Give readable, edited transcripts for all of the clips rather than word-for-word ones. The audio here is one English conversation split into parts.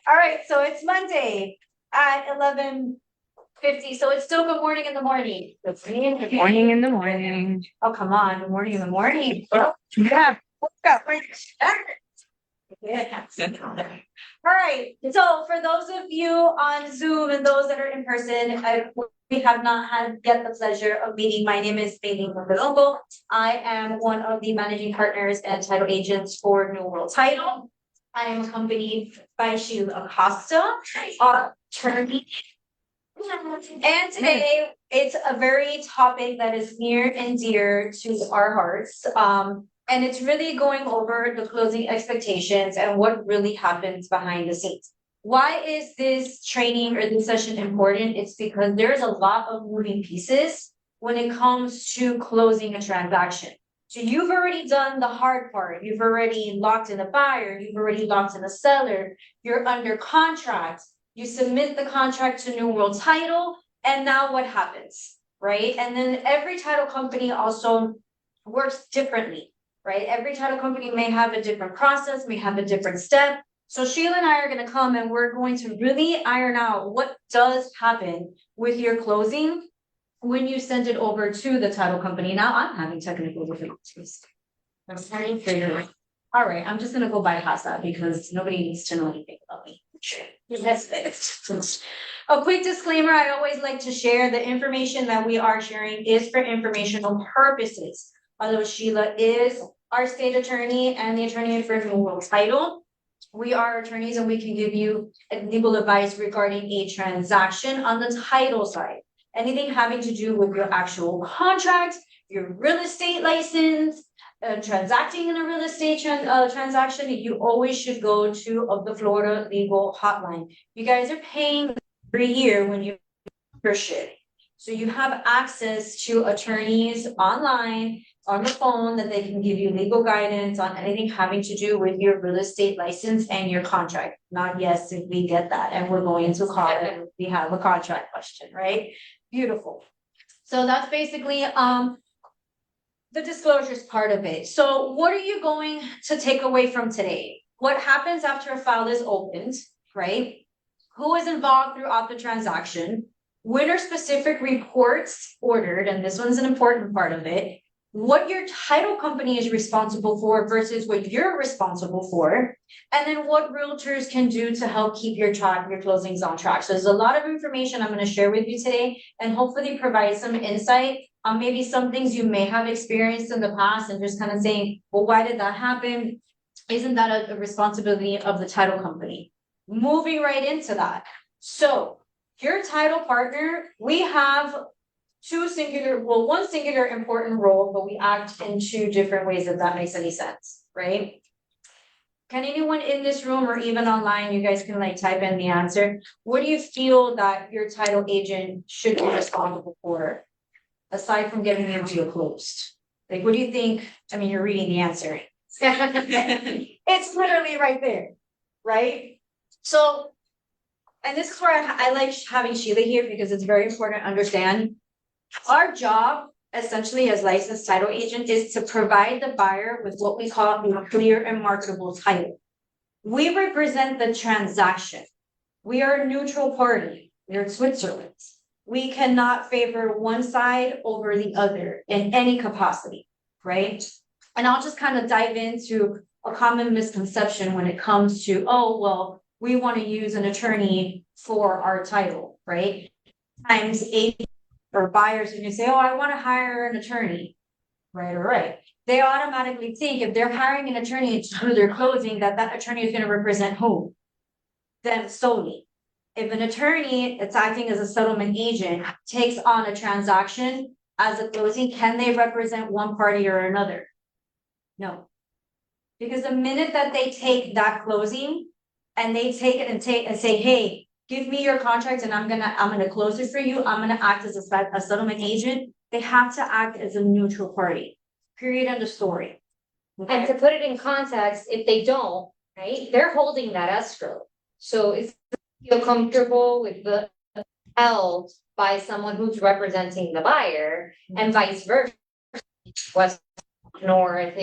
All right, so it's Monday at 11:50. So it's still good morning in the morning. Good morning in the morning. Oh, come on, good morning in the morning. Yeah. What's up? Yeah. All right, so for those of you on Zoom and those that are in person, we have not had yet the pleasure of meeting. My name is Bailey Mongalongo. I am one of the managing partners and title agents for New World Title. I am accompanied by Sheila Acosta, our attorney. And today it's a very topic that is near and dear to our hearts. And it's really going over the closing expectations and what really happens behind the scenes. Why is this training or this session important? It's because there's a lot of moving pieces when it comes to closing a transaction. So you've already done the hard part. You've already locked in a buyer. You've already locked in a seller. You're under contract. You submit the contract to New World Title, and now what happens, right? And then every title company also works differently, right? Every title company may have a different process, may have a different step. So Sheila and I are going to come and we're going to really iron out what does happen with your closing when you send it over to the title company. Now I'm having technical difficulties. I'm starting to figure. All right, I'm just gonna go bypass that because nobody needs to know anything about me. A quick disclaimer, I always like to share the information that we are sharing is for informational purposes. Although Sheila is our state attorney and the attorney for New World Title, we are attorneys and we can give you legal advice regarding a transaction on the title side. Anything having to do with your actual contract, your real estate license, transacting in a real estate transaction, you always should go to the Florida Legal Hotline. You guys are paying every year when you membership. So you have access to attorneys online, on the phone, that they can give you legal guidance on anything having to do with your real estate license and your contract. Not yes, if we get that, and we're going to call it, we have a contract question, right? Beautiful. So that's basically the disclosures part of it. So what are you going to take away from today? What happens after a file is opened, right? Who is involved throughout the transaction? When are specific reports ordered? And this one's an important part of it. What your title company is responsible for versus what you're responsible for. And then what realtors can do to help keep your closings on track. So there's a lot of information I'm going to share with you today and hopefully provide some insight on maybe some things you may have experienced in the past and just kind of saying, well, why did that happen? Isn't that a responsibility of the title company? Moving right into that. So your title partner, we have one singular important role, but we act in two different ways, if that makes any sense, right? Can anyone in this room or even online, you guys can like type in the answer. What do you feel that your title agent should be responsible for, aside from getting the deal closed? Like, what do you think? I mean, you're reading the answer. It's literally right there, right? So, and this is where I like having Sheila here because it's very important to understand. Our job, essentially as licensed title agent, is to provide the buyer with what we call a clear and marketable title. We represent the transaction. We are a neutral party. We're in Switzerland. We cannot favor one side over the other in any capacity, right? And I'll just kind of dive into a common misconception when it comes to, oh, well, we want to use an attorney for our title, right? Times agents or buyers, when you say, oh, I want to hire an attorney, right. They automatically think if they're hiring an attorney to do their closing, that attorney is going to represent who? Them solely. If an attorney that's acting as a settlement agent takes on a transaction as a closing, can they represent one party or another? No. Because the minute that they take that closing and they take it and say, hey, give me your contract and I'm gonna close it for you. I'm gonna act as a settlement agent. They have to act as a neutral party. Period. End of story. Okay. And to put it in context, if they don't, right, they're holding that escrow. So if you feel comfortable with the held by someone who's representing the buyer and vice versa, West North,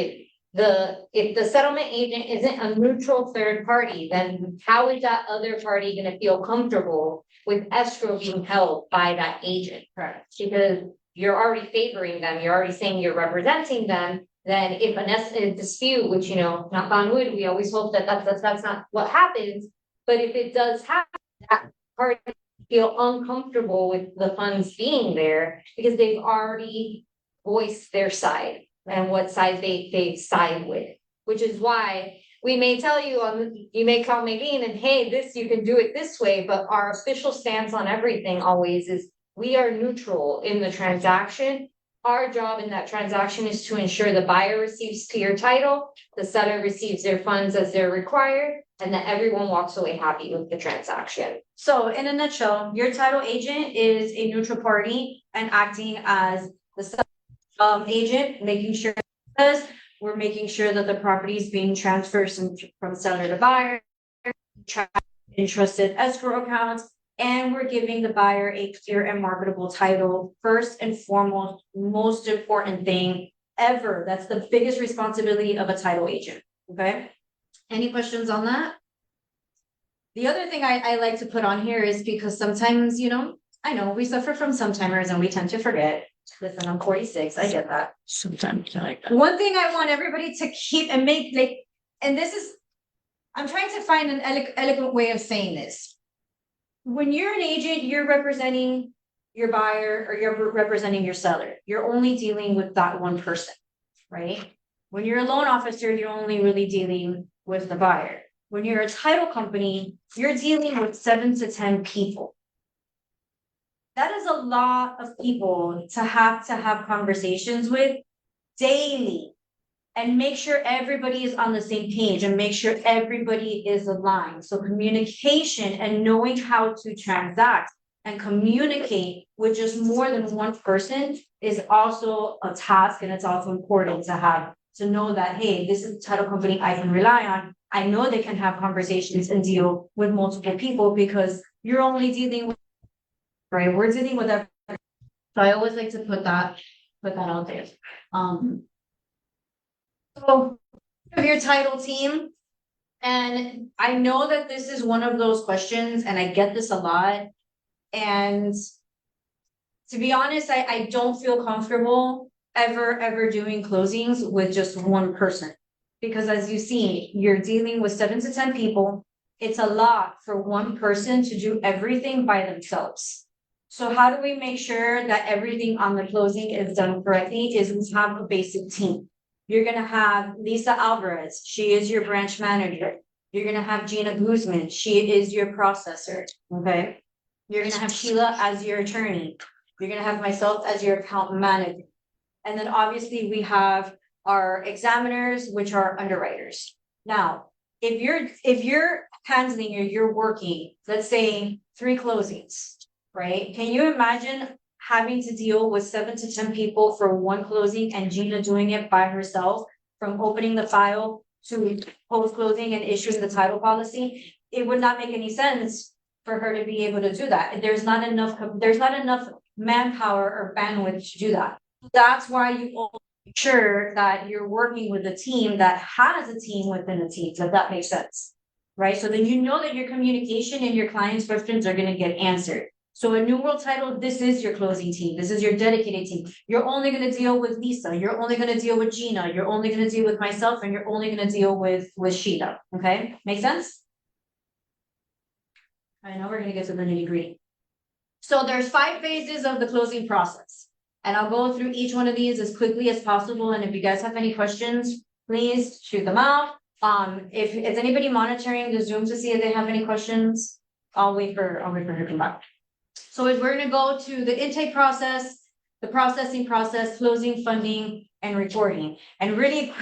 if the settlement agent isn't a neutral third party, then how is that other party gonna feel comfortable with escrow being held by that agent? Correct. Because you're already favoring them, you're already saying you're representing them, then if a dispute, which, knock on wood, we always hope that that's not what happens. But if it does happen, that party feel uncomfortable with the funds being there because they've already voiced their side and what side they side with. Which is why we may tell you you may call Maylene and hey, you can do it this way, but our official stance on everything always is we are neutral in the transaction. Our job in that transaction is to ensure the buyer receives clear title, the seller receives their funds as they're required, and that everyone walks away happy with the transaction. So in a nutshell, your title agent is a neutral party and acting as the agent, making sure we're making sure that the property is being transferred from seller to buyer, entrusted escrow accounts, and we're giving the buyer a clear and marketable title. First and foremost, most important thing ever. That's the biggest responsibility of a title agent. Okay. Any questions on that? The other thing I like to put on here is because sometimes, I know we suffer from sometimers and we tend to forget. Listen, I'm 46. I get that. Sometimes I like that. One thing I want everybody to keep and make and this is, I'm trying to find an eloquent way of saying this. When you're an agent, you're representing your buyer or you're representing your seller. You're only dealing with that one person, right? When you're a loan officer, you're only really dealing with the buyer. When you're a title company, you're dealing with 7 to 10 people. That is a lot of people to have conversations with daily and make sure everybody is on the same page and make sure everybody is aligned. So communication and knowing how to transact and communicate with just more than one person is also a task, and it's also important to know that, hey, this is a title company I can rely on. I know they can have conversations and deal with multiple people because you're only dealing with, right? We're dealing with everything. So I always like to put that out there. So of your title team, and I know that this is one of those questions, and I get this a lot. And to be honest, I don't feel comfortable ever doing closings with just one person. Because as you see, you're dealing with 7 to 10 people. It's a lot for one person to do everything by themselves. So how do we make sure that everything on the closing is done correctly? Is we have a basic team. You're gonna have Lisa Alvarez, she is your branch manager. You're gonna have Gina Guzman, she is your processor, okay? You're gonna have Sheila as your attorney. You're gonna have myself as your account manager. And then obviously we have our examiners, which are underwriters. Now, if you're handling or you're working, let's say 3 closings, right? Can you imagine having to deal with 7 to 10 people for one closing and Gina doing it by herself from opening the file to post-closing and issuing the title policy? It would not make any sense for her to be able to do that. There's not enough manpower or bandwidth to do that. That's why you make sure that you're working with a team that has a team within a team, if that makes sense. Right? So then you know that your communication and your client's questions are going to get answered. So a New World Title, this is your closing team. This is your dedicated team. You're only going to deal with Lisa. You're only going to deal with Gina. You're only going to deal with myself, and you're only going to deal with Sheila. Okay, make sense? I know we're going to get to the nitty-gritty. So there's 5 phases of the closing process, and I'll go through each one of these as quickly as possible. And if you guys have any questions, please shoot them out. If is anybody monitoring the Zoom to see if they have any questions, I'll wait for her to come back. So we're gonna go to the intake process, the processing process, closing, funding, and reporting. And really,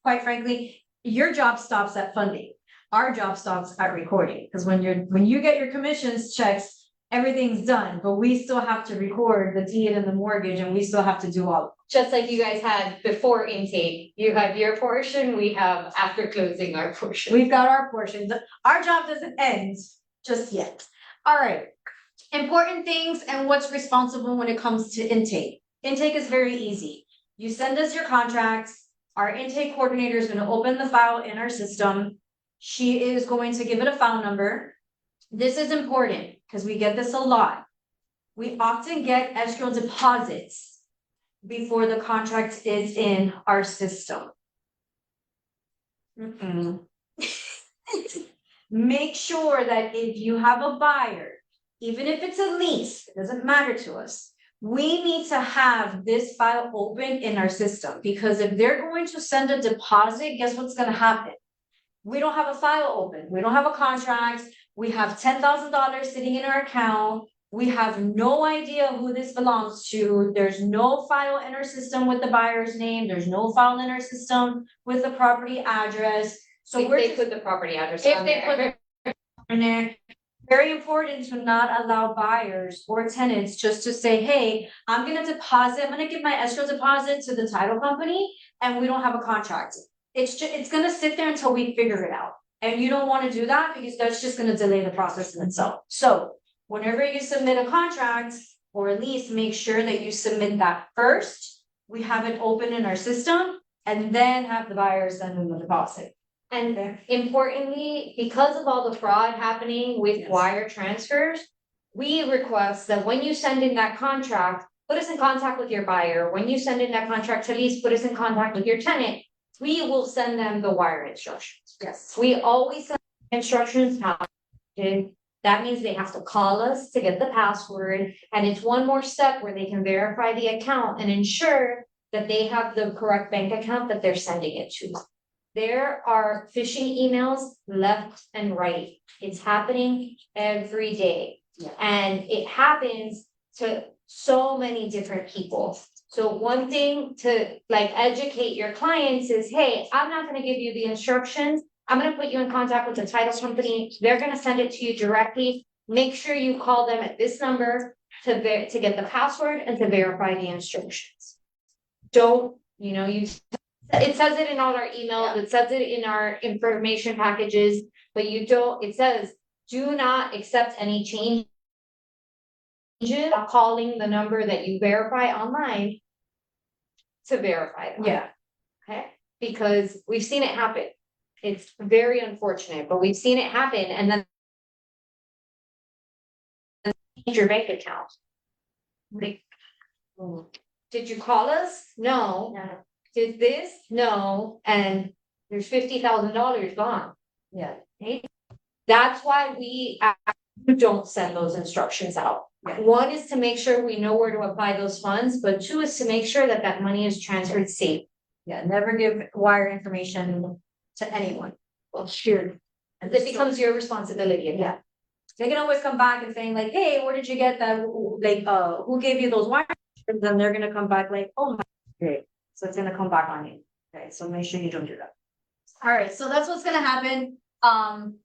quite frankly, your job stops at funding. Our job stops at recording, because when you get your commissions checks, everything's done, but we still have to record the deed and the mortgage, and we still have to do all. Just like you guys had before intake, you have your portion, we have after closing our portion. We've got our portions. Our job doesn't end just yet. All right. Important things and what's responsible when it comes to intake. Intake is very easy. You send us your contracts. Our intake coordinator is gonna open the file in our system. She is going to give it a file number. This is important because we get this a lot. We often get escrow deposits before the contract is in our system. Make sure that if you have a buyer, even if it's a lease, it doesn't matter to us. We need to have this file open in our system, because if they're going to send a deposit, guess what's gonna happen? We don't have a file open, we don't have a contract, we have $10,000 sitting in our account. We have no idea who this belongs to. There's no file in our system with the buyer's name. There's no file in our system with the property address. So If we're they just, put the property address if on they put there. it in there, very important to not allow buyers or tenants just to say, hey, I'm gonna give my escrow deposit to the title company, and we don't have a contract. It's gonna sit there until we figure it out. And you don't wanna do that, because that's just gonna delay the process in itself. So whenever you submit a contract or a lease, make sure that you submit that first. We have it open in our system, and then have the buyers send them the deposit. And importantly, because of all the fraud happening with Yes. wire transfers, we request that when you send in that contract, put us in contact with your buyer. When you send in that contract to lease, put us in contact with your tenant. We will send them the wire instructions. Yes. We always send instructions how to. That means they have to call us to get the password, and it's one more step where they can verify the account and ensure that they have the correct bank account that they're sending it to. There are phishing emails left and right. It's happening every day. Yeah. And it happens to so many different people. So one thing to like educate your clients is, hey, I'm not gonna give you the instructions. I'm gonna put you in contact with the title company. They're gonna send it to you directly. Make sure you call them at this number to get the password and to verify the instructions. Don't, it says it in all our emails, it says it in our information packages, but it says, do not accept any changes. Calling the number that you verify online to verify them. Yeah. Okay, because we've seen it happen. It's very unfortunate, but we've seen it happen, and then change your bank account. Like, did you call us? No. Did this? No. And there's $50,000 gone. Yeah. Okay? That's why we don't send those instructions out. Yeah. One is to make sure we know where to apply those funds, but two is to make sure that that money is transferred safe. Yeah, never give wire information to anyone. Well, sure. It becomes your responsibility. Yeah. They can always come back and saying like, hey, where did you get that? Like, who gave you those wires? And then they're gonna come back like, oh my, okay. So it's gonna come back on you. Okay, so make sure you don't do that. All right, so that's what's gonna happen.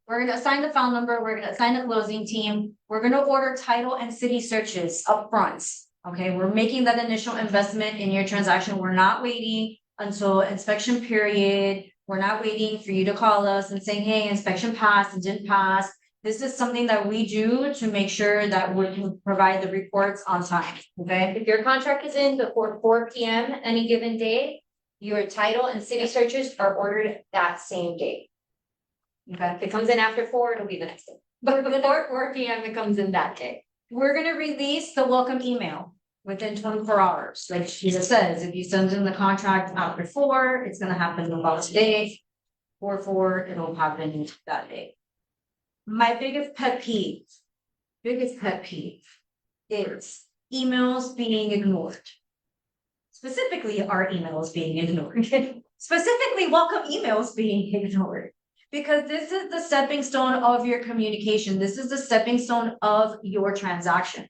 We're gonna assign the file number, we're gonna assign the closing team, we're gonna order title and city searches up front. Okay, we're making that initial investment in your transaction. We're not waiting until inspection period. We're not waiting for you to call us and saying, hey, inspection passed and didn't pass. This is something that we do to make sure that we can provide the reports on time, okay? If your contract is in before 4 p.m. any given day, your title and city searches are ordered that same day. Okay. If it comes in after 4, it'll be the next day. But before 4 p.m., it comes in that day. We're gonna release the welcome email within 24 hours. Like Sheila says, if you send in the contract after 4, it's gonna happen about today. 4/4, it'll happen that day. My biggest pet peeve is emails being ignored. Specifically, our emails being ignored. Specifically, welcome emails being ignored. Because this is the stepping stone of your communication. This is the stepping stone of your transaction.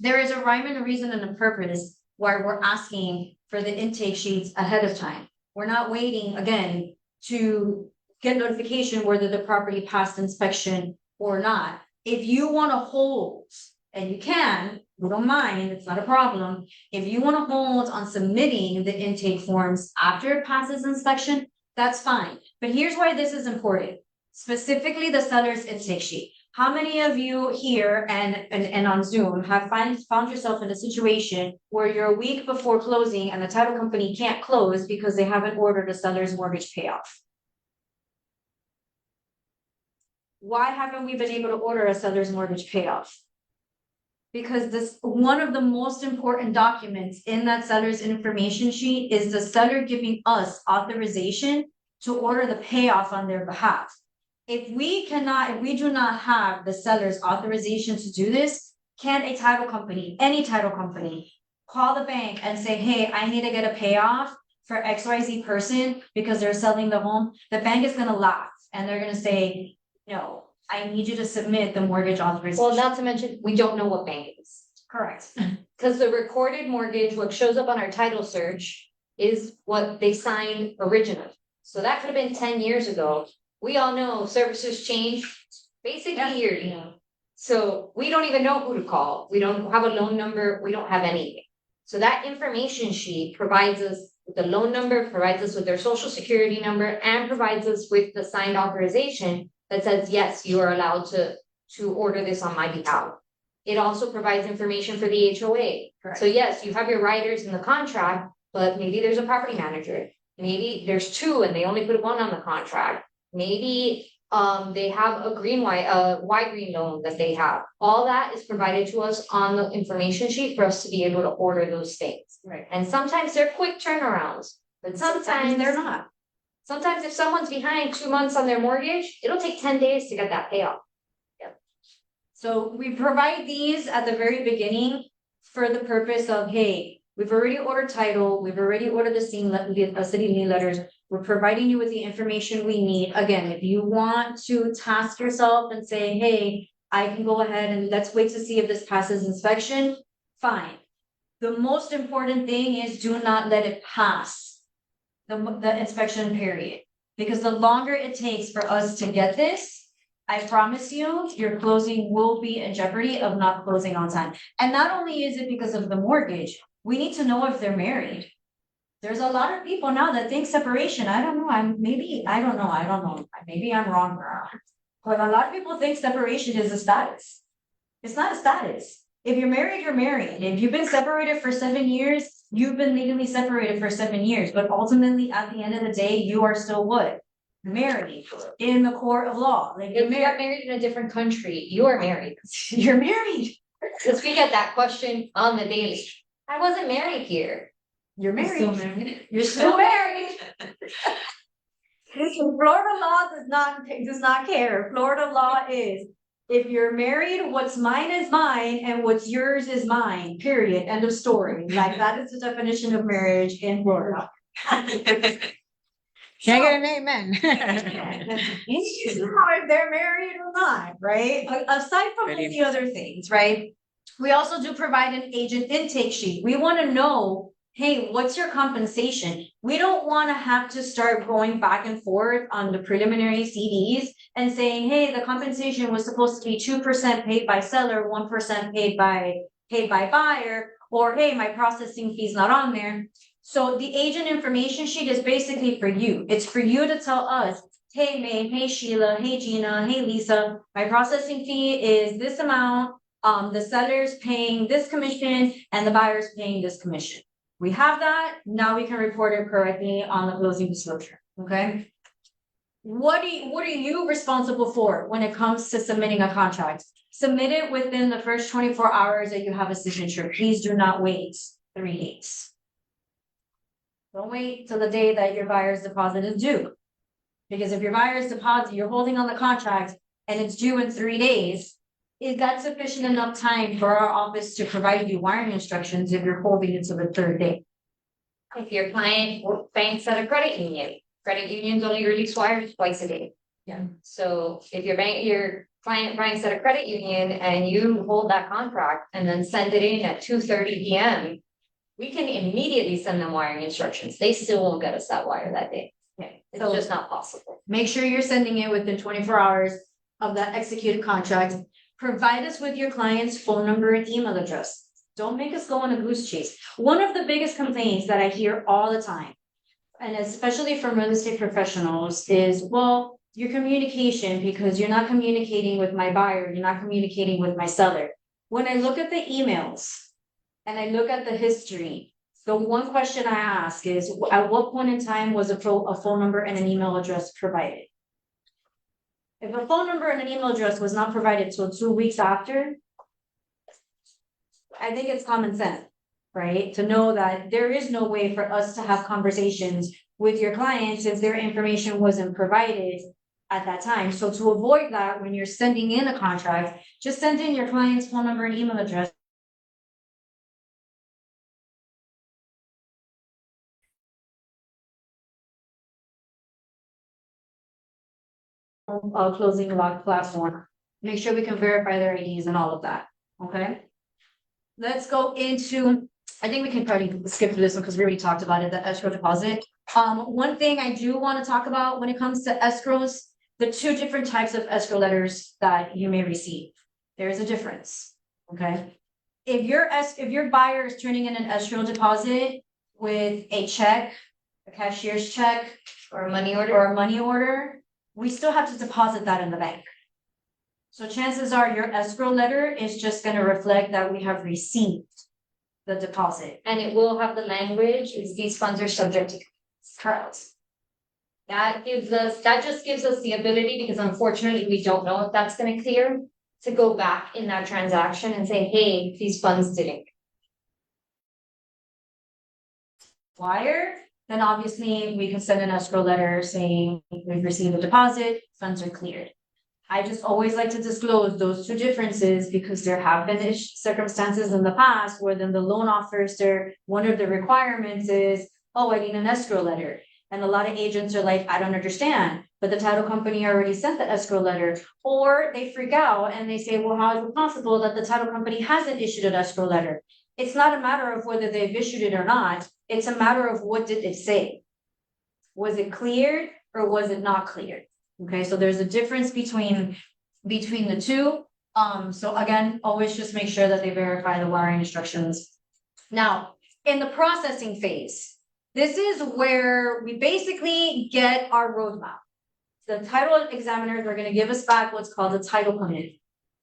There is a rhyme and a reason and a purpose why we're asking for the intake sheets ahead of time. We're not waiting again to get notification whether the property passed inspection or not. If you want to hold, and you can, we don't mind, it's not a problem. If you want to hold on submitting the intake forms after it passes inspection, that's fine. But here's why this is important. Specifically, the seller's intake sheet. How many of you here and on Zoom have found yourself in a situation where you're a week before closing and the title company can't close because they haven't ordered a seller's mortgage payoff? Why haven't we been able to order a seller's mortgage payoff? Because this, one of the most important documents in that seller's information sheet is the seller giving us authorization to order the payoff on their behalf. If we do not have the seller's authorization to do this, can a title company, any title company, call the bank and say, hey, I need to get a payoff for XYZ person because they're selling the home? The bank is gonna laugh and they're gonna say, no, I need you to submit the mortgage authorization. Well, not to mention, we don't know what bank it is. Correct. Because the recorded mortgage, what shows up on our title search is what they signed originally. So that could have been 10 years ago. We all know servicers change basically yearly. So we don't even know who to call. We don't have a loan number. We don't have anything. So that information sheet provides us with the loan number, provides us with their social security number, and provides us with the signed authorization that says, yes, you are allowed to order this on my behalf. It also provides information for the HOA. Correct. So yes, you have your riders in the contract, but maybe there's a property manager. Maybe there's two and they only put one on the contract. Maybe they have a Y green loan that they have. All that is provided to us on the information sheet for us to be able to order those things. Right. And sometimes they're quick turnarounds, but sometimes they're not. Sometimes if someone's behind 2 months on their mortgage, it'll take 10 days to get that payoff. So we provide these at the very beginning for the purpose of, hey, we've already ordered title, we've already ordered the city lien letters. We're providing you with the information we need. Again, if you want to task yourself and say, hey, I can go ahead and let's wait to see if this passes inspection, fine. The most important thing is do not let it pass the inspection period. Because the longer it takes for us to get this, I promise you, your closing will be in jeopardy of not closing on time. And not only is it because of the mortgage, we need to know if they're married. There's a lot of people now that think separation. I don't know. Maybe I'm wrong. But a lot of people think separation is a status. It's not a status. If you're married, you're married. If you've been separated for 7 years, you've been legally separated for 7 years. But ultimately, at the end of the day, you are still what? Married in the court of law. Like If you got married in a different country, you are married. You're married. Because we get that question on the daily. I wasn't married here. You're married. Still married. You're still married. Listen, Florida law does not care. Florida law is, if you're married, what's mine is mine and what's yours is mine, period, end of story. Like that is the definition of marriage in Florida. Can I get an amen? If they're married or not, right? Aside from all the other things, right? We also do provide an agent intake sheet. We want to know, hey, what's your compensation? We don't want to have to start going back and forth on the preliminary CDs and saying, hey, the compensation was supposed to be 2% paid by seller, 1% paid by buyer, or hey, my processing fee's not on there. So the agent information sheet is basically for you. It's for you to tell us, hey, May, hey, Sheila, hey, Gina, hey, Lisa, my processing fee is this amount. The seller's paying this commission and the buyer's paying this commission. We have that. Now we can report it correctly on the closing disclosure. Okay. What are you responsible for when it comes to submitting a contract? Submit it within the first 24 hours that you have a signature. Please do not wait 3 days. Don't wait till the day that your buyer's deposit is due. Because if your buyer's deposit, you're holding on the contract and it's due in 3 days, is that sufficient enough time for our office to provide you wiring instructions if you're holding it to the 3rd day? If your client banks at a credit unions only release wires twice a day. Yeah. So if your client banks at a credit union and you hold that contract and then send it in at 2:30 p.m., we can immediately send them wiring instructions. They still won't get us that wire that day. Okay. It's So just not possible. make sure you're sending it within 24 hours of that executed contract. Provide us with your client's phone number and email address. Don't make us go on a goose chase. One of the biggest complaints that I hear all the time, and especially from real estate professionals, is, well, your communication, because you're not communicating with my buyer, you're not communicating with my seller. When I look at the emails and I look at the history, the one question I ask is, at what point in time was a phone number and an email address provided? If a phone number and an email address was not provided till 2 weeks after, I think it's common sense, right? To know that there is no way for us to have conversations with your clients if their information wasn't provided at that time. So to avoid that, when you're sending in a contract, just send in your client's phone number and email address. Closing log platform, make sure we can verify their IDs and all of that, okay? Let's go into, I think we can probably skip through this one because we already talked about it, the escrow deposit. One thing I do want to talk about when it comes to escrows, the two different types of escrow letters that you may receive. There is a difference, okay? If your buyer is turning in an escrow deposit with a check, a cashier's check, Or a money order. or a money order, we still have to deposit that in the bank. So chances are your escrow letter is just gonna reflect that we have received the deposit. And it will have the language, is these funds are subject to. Correct. That just gives us the ability, because unfortunately, we don't know if that's gonna clear. To go back in that transaction and say, hey, these funds didn't. Wire, then obviously we can send an escrow letter saying we've received a deposit, funds are cleared. I just always like to disclose those two differences because there have been circumstances in the past where then the loan officer, one of the requirements is, oh, I need an escrow letter. And a lot of agents are like, I don't understand, but the title company already sent the escrow letter. Or they freak out and they say, well, how is it possible that the title company hasn't issued an escrow letter? It's not a matter of whether they've issued it or not. It's a matter of what did it say? Was it cleared or was it not cleared? Okay, so there's a difference between the two. So again, always just make sure that they verify the wiring instructions. Now, in the processing phase, this is where we basically get our roadmap. The title examiners are going to give us back what's called a title commitment,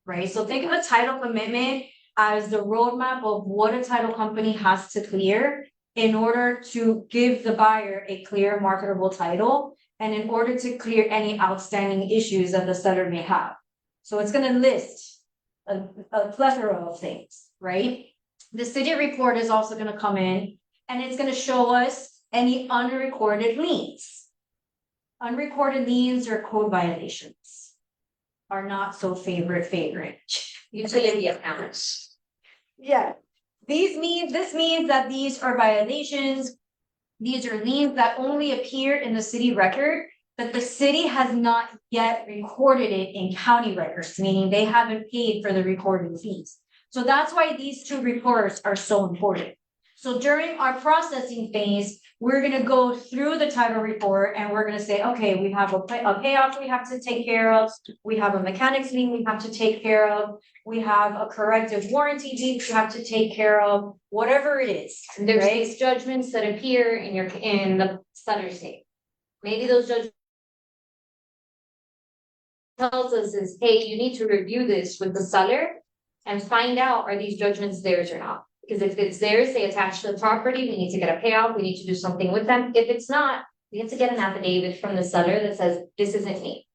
right? So think of a title commitment as the roadmap of what a title company has to clear in order to give the buyer a clear marketable title and in order to clear any outstanding issues that the seller may have. So it's going to list a plethora of things, right? The city report is also going to come in and it's going to show us any unrecorded liens. Unrecorded liens or code violations are not so favorite. Utility accounts. Yeah, this means that these are violations. These are liens that only appear in the city record, but the city has not yet recorded it in county records, meaning they haven't paid for the recording fees. So that's why these two reports are so important. So during our processing phase, we're gonna go through the title report and we're gonna say, okay, we have a payoff we have to take care of. We have a mechanics lien we have to take care of. We have a corrective warranty deed we have to take care of, whatever it is. There's right? these judgments that appear in the seller's name. Maybe those judgments tells us is, hey, you need to review this with the seller and find out, are these judgments theirs or not? Because if it's theirs, they attach to the property, we need to get a payoff, we need to do something with them. If it's not, we have to get an affidavit from the seller that says, this isn't me.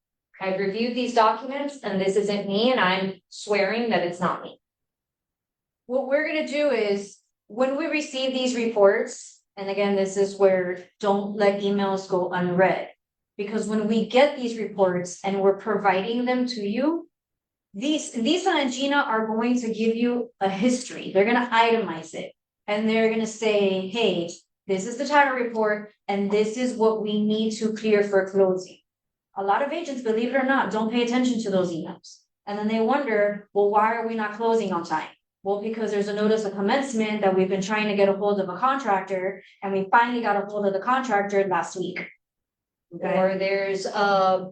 I've reviewed these documents and this isn't me, and I'm swearing that it's not me. What we're gonna do is, when we receive these reports, and again, this is where don't let emails go unread. Because when we get these reports and we're providing them to you, Lisa and Gina are going to give you a history. They're gonna itemize it. And they're gonna say, hey, this is the title report, and this is what we need to clear for closing. A lot of agents, believe it or not, don't pay attention to those emails. And then they wonder, well, why are we not closing on time? Well, because there's a notice of commencement that we've been trying to get a hold of a contractor, and we finally got a hold of the contractor last week. Okay. Or there's a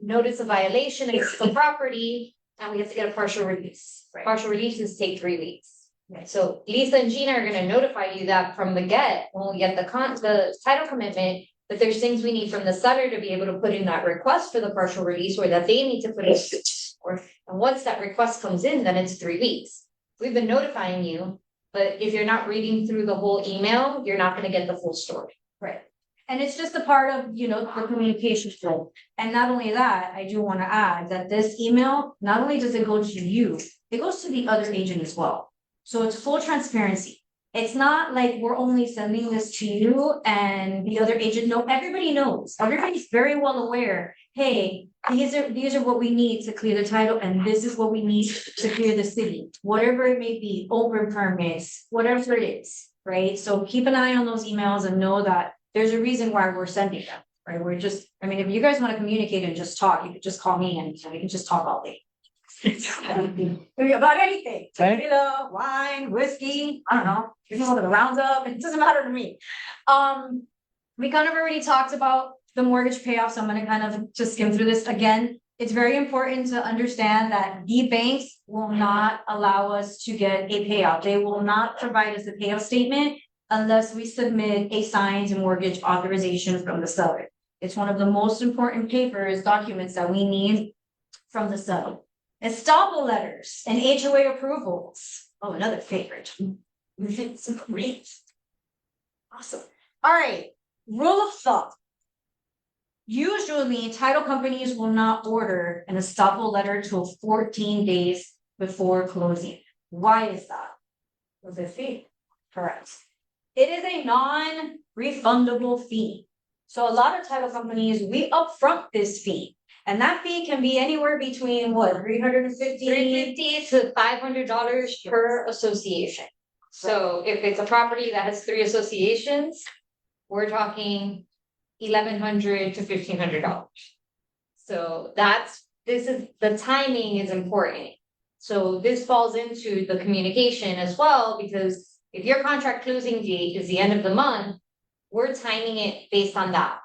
notice of violation against the property, and we have to get a partial release. Right. Partial releases take 3 weeks. Right. So Lisa and Gina are gonna notify you that from the get, when we get the title commitment, But there's things we need from the seller to be able to put in that request for the partial release, or that they need to put in. And once that request comes in, then it's 3 weeks. We've been notifying you, but if you're not reading through the whole email, you're not gonna get the full story. Right. And it's just a part of, the communication flow. And not only that, I do want to add that this email, not only does it go to you, it goes to the other agent as well. So it's full transparency. It's not like we're only sending this to you and the other agent. No, everybody knows. Everybody's very well aware. Hey, these are what we need to clear the title, and this is what we need to clear the city, whatever it may be, open permits, whatever it is, right? So keep an eye on those emails and know that there's a reason why we're sending them, right? If you guys want to communicate and just talk, you could just call me and we can just talk all day. About anything, tequila, wine, whiskey, I don't know, you can look at the roundup, it doesn't matter to me. We kind of already talked about the mortgage payoff, so I'm gonna kind of just skim through this again. It's very important to understand that the banks will not allow us to get a payout. They will not provide us a payout statement unless we submit a signed mortgage authorization from the seller. It's one of the most important documents that we need from the seller. Estoppel letters and HOA approvals. Oh, another favorite. It's great. Awesome. All right. Rule of thumb. Usually, title companies will not order an estoppel letter till 14 days before closing. Why is that? Was it fee? Correct. It is a non-refundable fee. So a lot of title companies, we upfront this fee. And that fee can be anywhere between $350 to $500 per association. So if it's a property that has 3 associations, we're talking $1,100 to $1,500. So the timing is important. So this falls into the communication as well, because if your contract closing date is the end of the month, we're timing it based on that,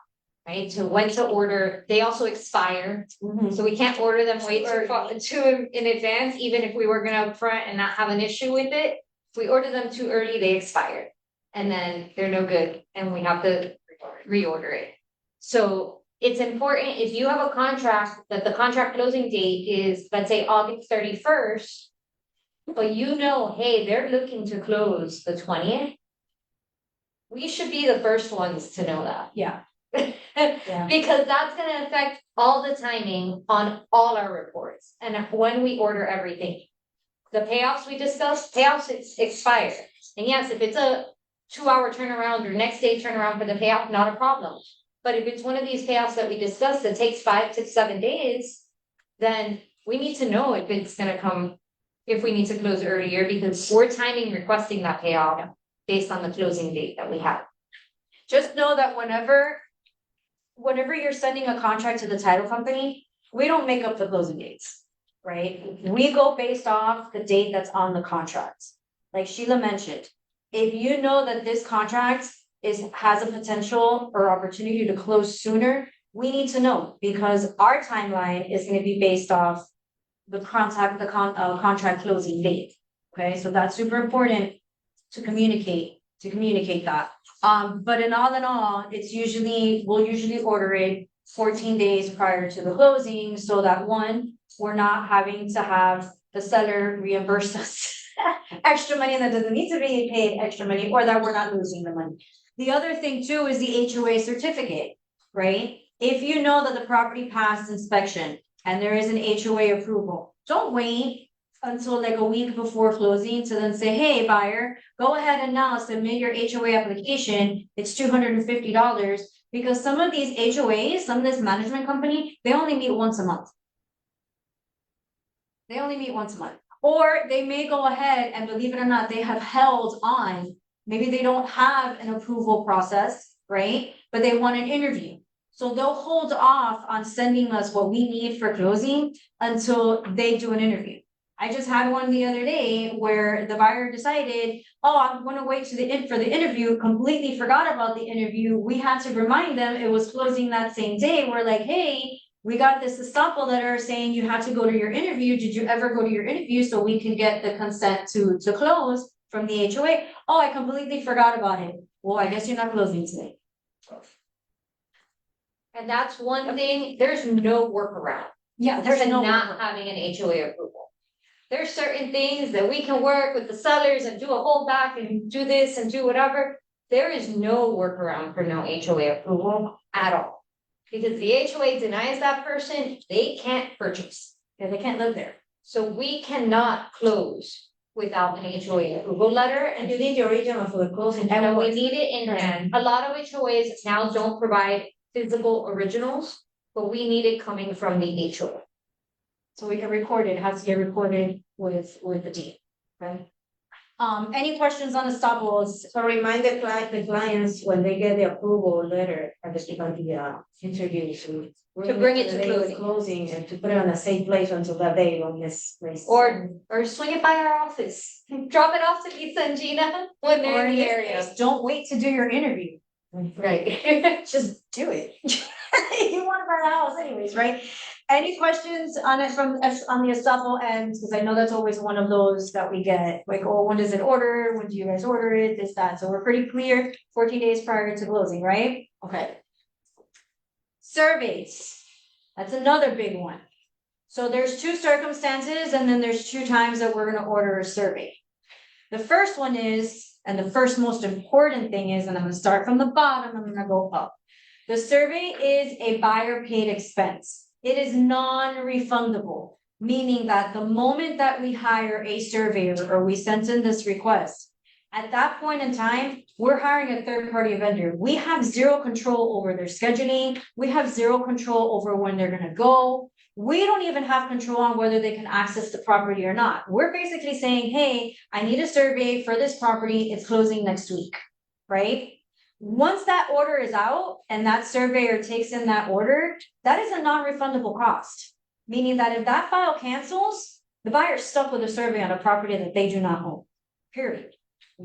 right? To when to order, they also expire. So we can't order them way too in advance, even if we were gonna upfront and not have an issue with it. If we order them too early, they expire. And then they're no good and we have to reorder it. So it's important, if you have a contract that the contract closing date is, let's say, August 31st, but hey, they're looking to close the 20th. We should be the first ones to know that. Yeah. Because that's gonna affect all the timing on all our reports and when we order everything. The payoffs we discussed, expire. And yes, if it's a 2-hour turnaround or next day turnaround for the payoff, not a problem. But if it's one of these payoffs that we discussed that takes 5 to 7 days, then we need to know if it's gonna come, if we need to close earlier, because we're timing requesting that payoff based on the closing date that we have. Just know that whenever you're sending a contract to the title company, we don't make up the closing dates, right? We go based off the date that's on the contract. Like Sheila mentioned, if you know that this contract has a potential or opportunity to close sooner, we need to know, because our timeline is going to be based off the contract closing date. Okay, so that's super important to communicate that. But in all, we'll usually order it 14 days prior to the closing, so that we're not having to have the seller reimburse us extra money that doesn't need to be paid extra money, or that we're not losing the money. The other thing too is the HOA certificate, right? If you know that the property passed inspection and there is an HOA approval, don't wait until like a week before closing to then say, hey, buyer, go ahead and now submit your HOA application. It's $250, because some of these HOAs, some of this management company, they only meet once a month. Or they may go ahead and, believe it or not, they have held on. Maybe they don't have an approval process, right? But they want an interview. So they'll hold off on sending us what we need for closing until they do an interview. I just had one the other day where the buyer decided, oh, I'm going to wait for the interview, completely forgot about the interview. We had to remind them it was closing that same day. We're like, hey, we got this estoppel letter saying you have to go to your interview. Did you ever go to your interview so we can get the consent to close from the HOA? Oh, I completely forgot about it. Well, I guess you're not closing today. And that's one thing, there's no workaround. Yeah, there's to no. not having an HOA approval. There's certain things that we can work with the sellers and do a holdback and do this and do whatever. There is no workaround for no HOA approval at all. Because the HOA denies that person, they can't purchase. Yeah, they can't live there. So we cannot close without an HOA approval letter, And you need the original for the closing. and we need it in hand. A lot of HOAs now don't provide physical originals, but we need it coming from the HOA. So we can record it, it has to get recorded with the deed, right? Any questions on the stop loss? So remind the clients when they get the approval letter at the interview to bring it to the day of closing. closing and to put it on a safe place until that day on this place. Or swing it by our office, drop it off to Lisa and Gina when Or they're in in the this area. case, don't wait to do your interview, Right. just do it. You want to buy the house anyways, right? Any questions on it on the estoppel end, because I know that's always one of those that we get, like, oh, when does it order, when do you guys order it, this, that, so we're pretty clear, 14 days prior to closing, right? Okay. Surveys, that's another big one. So there's two circumstances, and then there's two times that we're gonna order a survey. The first one is, and the first most important thing is, and I'm gonna start from the bottom, I'm gonna go up. The survey is a buyer paid expense. It is non-refundable, meaning that the moment that we hire a surveyor or we send in this request, at that point in time, we're hiring a third-party vendor. We have zero control over their scheduling. We have zero control over when they're gonna go. We don't even have control on whether they can access the property or not. We're basically saying, hey, I need a survey for this property. It's closing next week, right? Once that order is out and that surveyor takes in that order, that is a non-refundable cost. Meaning that if that file cancels, the buyer's stuck with a survey on a property that they do not own, period.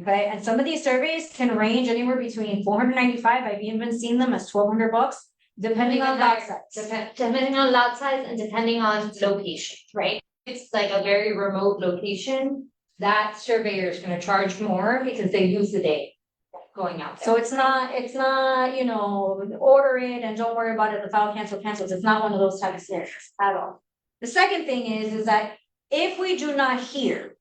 Okay, and some of these surveys can range anywhere between $495, I've even seen them as $1,200, depending on lot size. Depending on lot size and depending on location, right? If it's like a very remote location, that surveyor is gonna charge more because they lose the day going out there. So it's not, you know, order it and don't worry about it, the file cancels. It's not one of those type of scenarios at all. The second thing is that if we do not hear,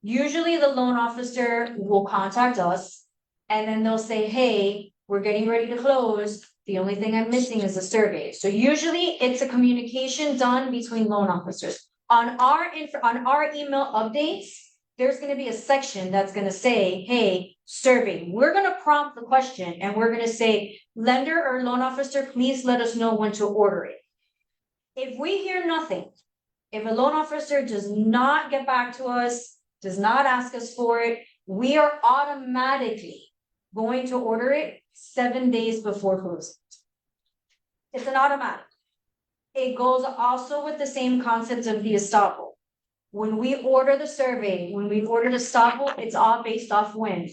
usually the loan officer will contact us and then they'll say, hey, we're getting ready to close. The only thing I'm missing is a survey. So usually it's a communication done between loan officers. On our email updates, there's gonna be a section that's gonna say, hey, survey. We're gonna prompt the question and we're gonna say, lender or loan officer, please let us know when to order it. If we hear nothing, if a loan officer does not get back to us, does not ask us for it, we are automatically going to order it 7 days before closing. It's an automatic. It goes also with the same concept of the estoppel. When we order the survey, when we order the estoppel, it's all based off when?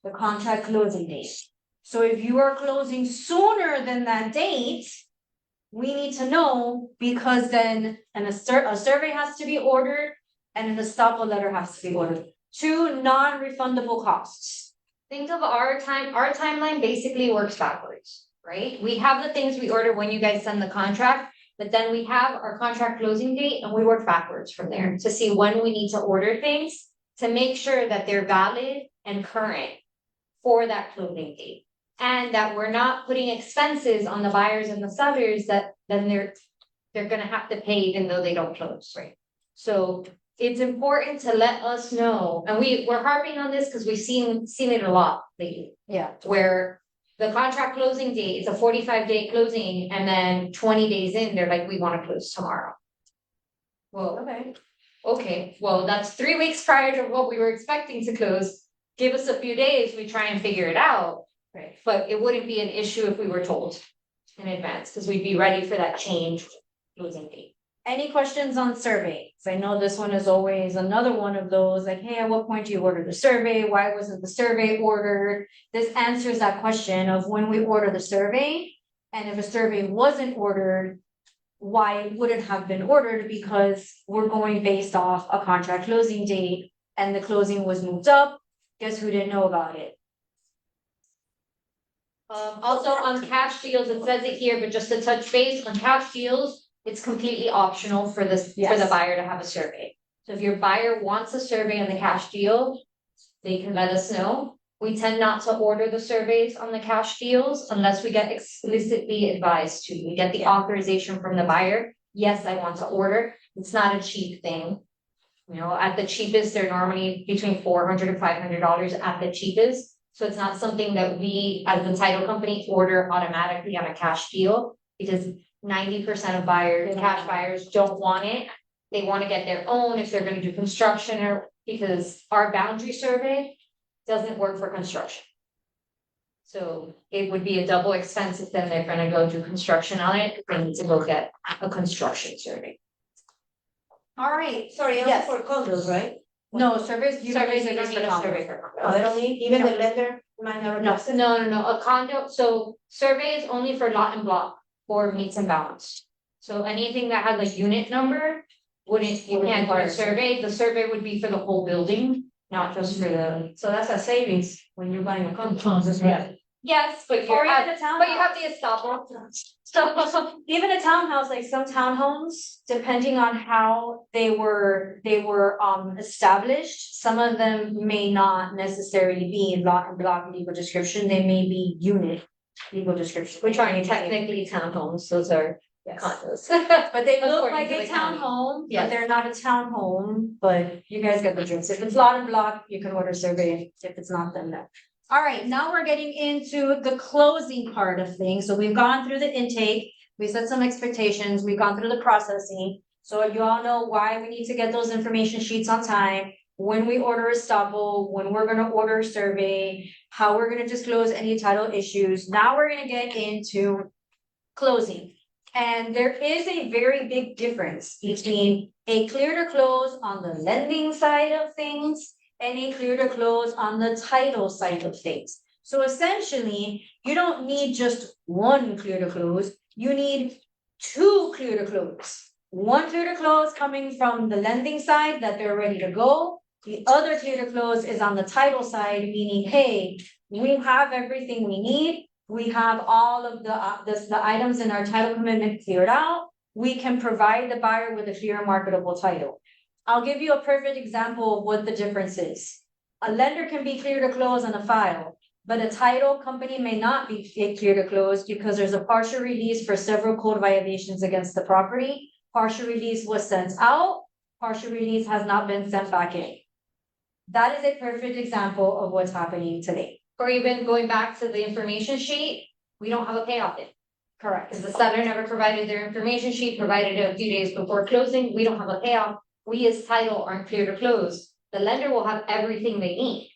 The contract closing date. So if you are closing sooner than that date, we need to know, because then a survey has to be ordered and an estoppel letter has to be ordered. Two non-refundable costs. Think of our timeline basically works backwards, right? We have the things we order when you guys send the contract, but then we have our contract closing date and we work backwards from there to see when we need to order things to make sure that they're valid and current for that closing date. And that we're not putting expenses on the buyers and the sellers that then they're gonna have to pay even though they don't close, right? So it's important to let us know, and we're harping on this because we've seen it a lot lately. Yeah. Where the contract closing date is a 45-day closing, and then 20 days in, they're like, we want to close tomorrow. Well, okay, well, that's 3 weeks prior to what we were expecting to close. Give us a few days, we try and figure it out. Right. But it wouldn't be an issue if we were told in advance, because we'd be ready for that change closing date. Any questions on survey? So I know this one is always another one of those, like, hey, at what point do you order the survey? Why wasn't the survey ordered? This answers that question of when we order the survey. And if a survey wasn't ordered, why it wouldn't have been ordered, because we're going based off a contract closing date and the closing was moved up. Guess who didn't know about it? Also on cash deals, it says it here, but just to touch base on cash deals, it's completely optional for this, for the Yes. buyer to have a survey. So if your buyer wants a survey on the cash deal, they can let us know. We tend not to order the surveys on the cash deals unless we get explicitly advised to. We get the authorization from the buyer. Yes, I want to order. It's not a cheap thing. You know, at the cheapest, they're normally between $400 and $500 at the cheapest. So it's not something that we, as the title company, order automatically on a cash deal. Because 90% of buyers, cash buyers don't want it. They want to get their own if they're gonna do construction or, because our boundary survey doesn't work for construction. So it would be a double expense if then they're gonna go do construction on it, they need to go get a construction survey. All right, Sorry, only Yes. for condos, right? no, surveys, you Surveys, don't you don't need need a a survey. survey for. Oh, they don't need, even the lender might not request it? No, a condo, so survey is only for lot and block or meets and bounds. So anything that has a unit number, you can't do a survey, the survey would be for the whole building, not just for the. So that's a savings when you're buying a condo. Yeah. Yes, but Or you even have, a townhouse. but you have the estoppel. So even a townhouse, like some townhomes, depending on how they were established, some of them may not necessarily be lot and block legal description, they may be unit legal description. Which aren't technically townhomes, those are Yes. condos. But they look According like to a the county. townhome, but Yes. they're not a townhome, but you guys get the drift. If it's lot and block, you can order survey, if it's not, then no. All right, now we're getting into the closing part of things. So we've gone through the intake, we set some expectations, we've gone through the processing. So you all know why we need to get those information sheets on time, when we order a stubble, when we're gonna order a survey, how we're gonna disclose any title issues. Now we're gonna get into closing. And there is a very big difference between a clear to close on the lending side of things and a clear to close on the title side of things. So essentially, you don't need just one clear to close, you need two clear to close. One clear to close coming from the lending side that they're ready to go. The other clear to close is on the title side, meaning, hey, we have everything we need. We have all of the items in our title commitment cleared out. We can provide the buyer with a clear marketable title. I'll give you a perfect example of what the difference is. A lender can be clear to close on a file, but a title company may not be clear to close because there's a partial release for several code violations against the property. Partial release was sent out, partial release has not been sent back in. That is a perfect example of what's happening today. Or even going back to the information sheet, we don't have a payoff in. Correct. Because the seller never provided their information sheet, provided it a few days before closing, we don't have a payoff. We as title aren't clear to close. The lender will have everything they need.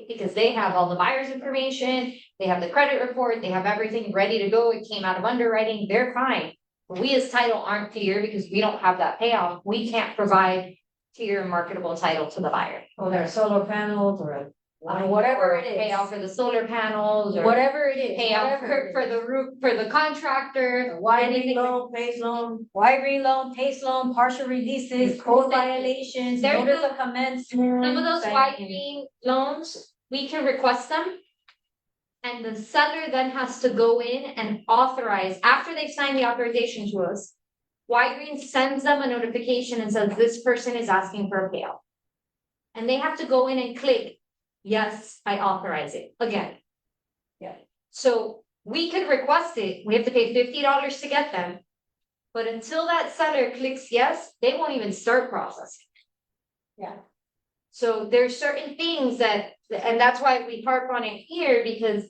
Because they have all the buyer's information, they have the credit report, they have everything ready to go, it came out of underwriting, they're fine. But we as title aren't clear because we don't have that payoff, we can't provide clear and marketable title to the buyer. Or there are solar panels or. Whatever it is. Payoff for the solar panels or. Whatever it is. Payoff whatever it for is. the roof, for the contractor. Wide anything- loan, pays loan. Wide green loan, PACE loan, partial releases, code violations, There's notice the- of commencement. Some of those wide green loans, we can request them. And the seller then has to go in and authorize, after they've signed the authorization to us. Wide Green sends them a notification and says, this person is asking for a payoff. And they have to go in and click, yes, I authorize it, again. Yeah. So we could request it, we have to pay $50 to get them. But until that seller clicks yes, they won't even start processing. Yeah. So there's certain things that, and that's why we harp on it here, because.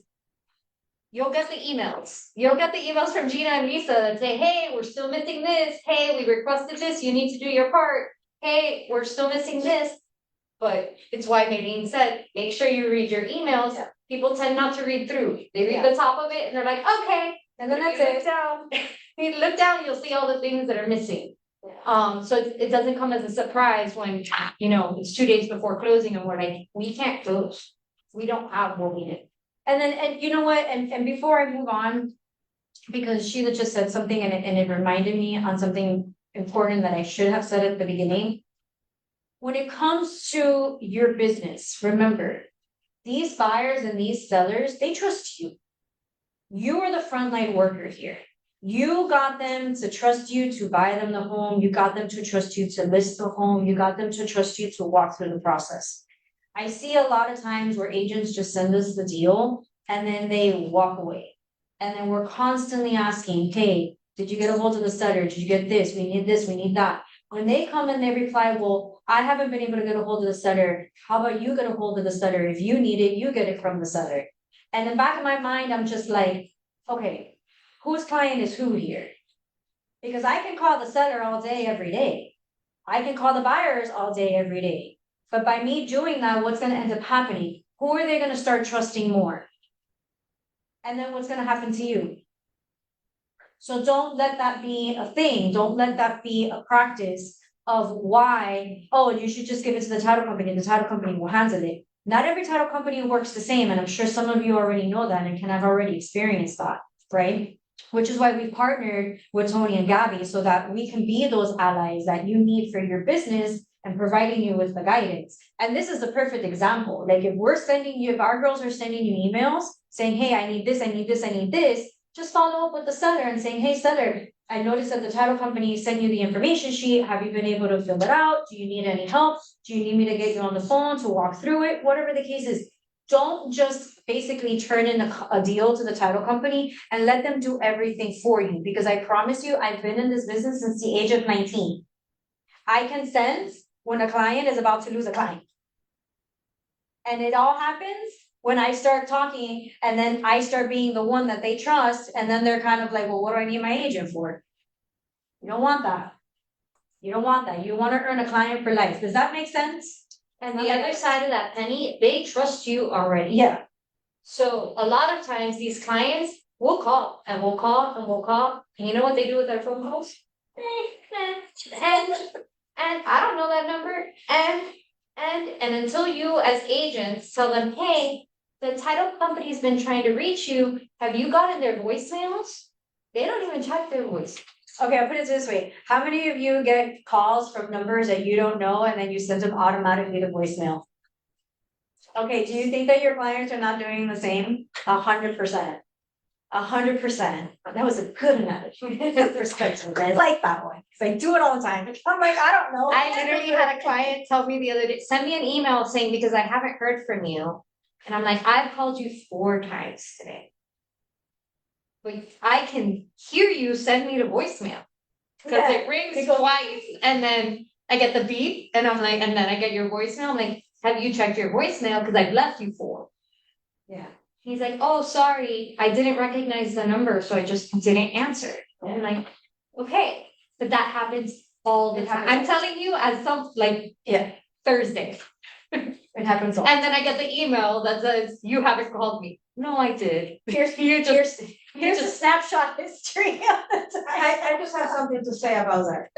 You'll get the emails from Gina and Lisa that say, hey, we're still missing this, hey, we requested this, you need to do your part, hey, we're still missing this. But it's why Nadine said, make sure you read your emails, Yeah. People tend not to read through, they read the top of it and they're like, okay. And then If that's you look it. down, if you look down, you'll see all the things that are missing. So it doesn't come as a surprise when, it's 2 days before closing and we're like, we can't close. We don't have what we need. And you know what, and before I move on, because Sheila just said something and it reminded me on something important that I should have said at the beginning. When it comes to your business, remember, these buyers and these sellers, they trust you. You are the frontline worker here. You got them to trust you to buy them the home, you got them to trust you to list the home, you got them to trust you to walk through the process. I see a lot of times where agents just send us the deal and then they walk away. And then we're constantly asking, hey, did you get a hold of the seller? Did you get this? We need this, we need that. When they come and they reply, well, I haven't been able to get a hold of the seller. How about you get a hold of the seller? If you need it, you get it from the seller. And in the back of my mind, I'm just like, okay, whose client is who here? Because I can call the seller all day, every day. I can call the buyers all day, every day. But by me doing that, what's gonna end up happening? Who are they gonna start trusting more? And then what's gonna happen to you? So don't let that be a thing. Don't let that be a practice of why, oh, you should just give it to the title company. The title company will handle it. Not every title company works the same. And I'm sure some of you already know that and can have already experienced that, right? Which is why we've partnered with Tony and Gabby so that we can be those allies that you need for your business and providing you with the guidance. And this is a perfect example. Like if we're sending you, if our girls are sending you emails saying, hey, I need this, I need this, I need this, just follow up with the seller and saying, hey, seller, I noticed that the title company sent you the information sheet. Have you been able to fill it out? Do you need any help? Do you need me to get you on the phone to walk through it? Whatever the case is, don't just basically turn in a deal to the title company and let them do everything for you. Because I promise you, I've been in this business since the age of 19. I can sense when a client is about to lose a client. And it all happens when I start talking and then I start being the one that they trust. And then they're kind of like, well, what do I need my agent for? You don't want that. You don't want that. You want to earn a client for life. Does that make sense? And the other side of that, Penny, they trust you already. Yeah. So a lot of times these clients will call and we'll call and we'll call. And you know what they do with their phone calls? And I don't know that number. And until you as agents tell them, hey, the title company's been trying to reach you. Have you gotten their voicemails? They don't even check their voice. Okay, I'll put it this way. How many of you get calls from numbers that you don't know and then you send them automatically to voicemail? Okay, do you think that your clients are not doing the same? 100%. 100%. That was a good analogy. Perspective. I like that one. Cause I do it all the time. I'm like, I don't know. I literally had a client tell me the other day, send me an email saying, because I haven't heard from you. And I'm like, I've called you 4 times today. But I can hear you send me to voicemail. Cause Yeah, it rings it goes- twice and then I get the beep and I'm like, and then I get your voicemail. I'm like, have you checked your voicemail? Cause I've left you 4. Yeah. He's like, oh, sorry, I didn't recognize the number, so I just didn't answer. And I'm like, okay, but that happens all the It time. happens. I'm telling you as some, like, Yeah. Thursday. It happens all. And then I get the email that says, you haven't called me. No, I did. Here's You a just, snapshot history of the time. I just have something to say about that.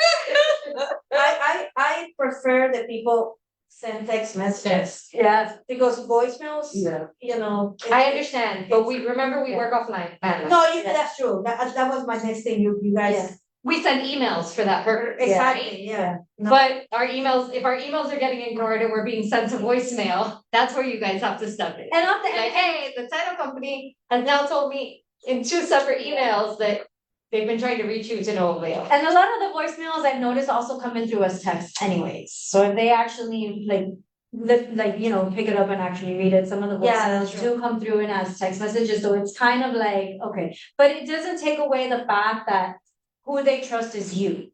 I prefer that people send text messages. Yes. Because voicemails, Yeah. you know. I understand, but we remember we work offline. No, that's true. That was my next thing, you Yeah. guys. We send emails for that purpose, right? Exactly, yeah. No. But our emails, if our emails are getting ignored and we're being sent to voicemail, that's where you guys have to step in. And off the Like, hey, the title company has now told me in 2 separate emails that they've been trying to reach you to no avail. And a lot of the voicemails I've noticed also come in through as text anyways. So if they actually pick it up and actually read it, some of the Yeah, that's voicemails do come through in as text messages. So it's kind of like, okay, but it doesn't take away the fact that who they trust is you.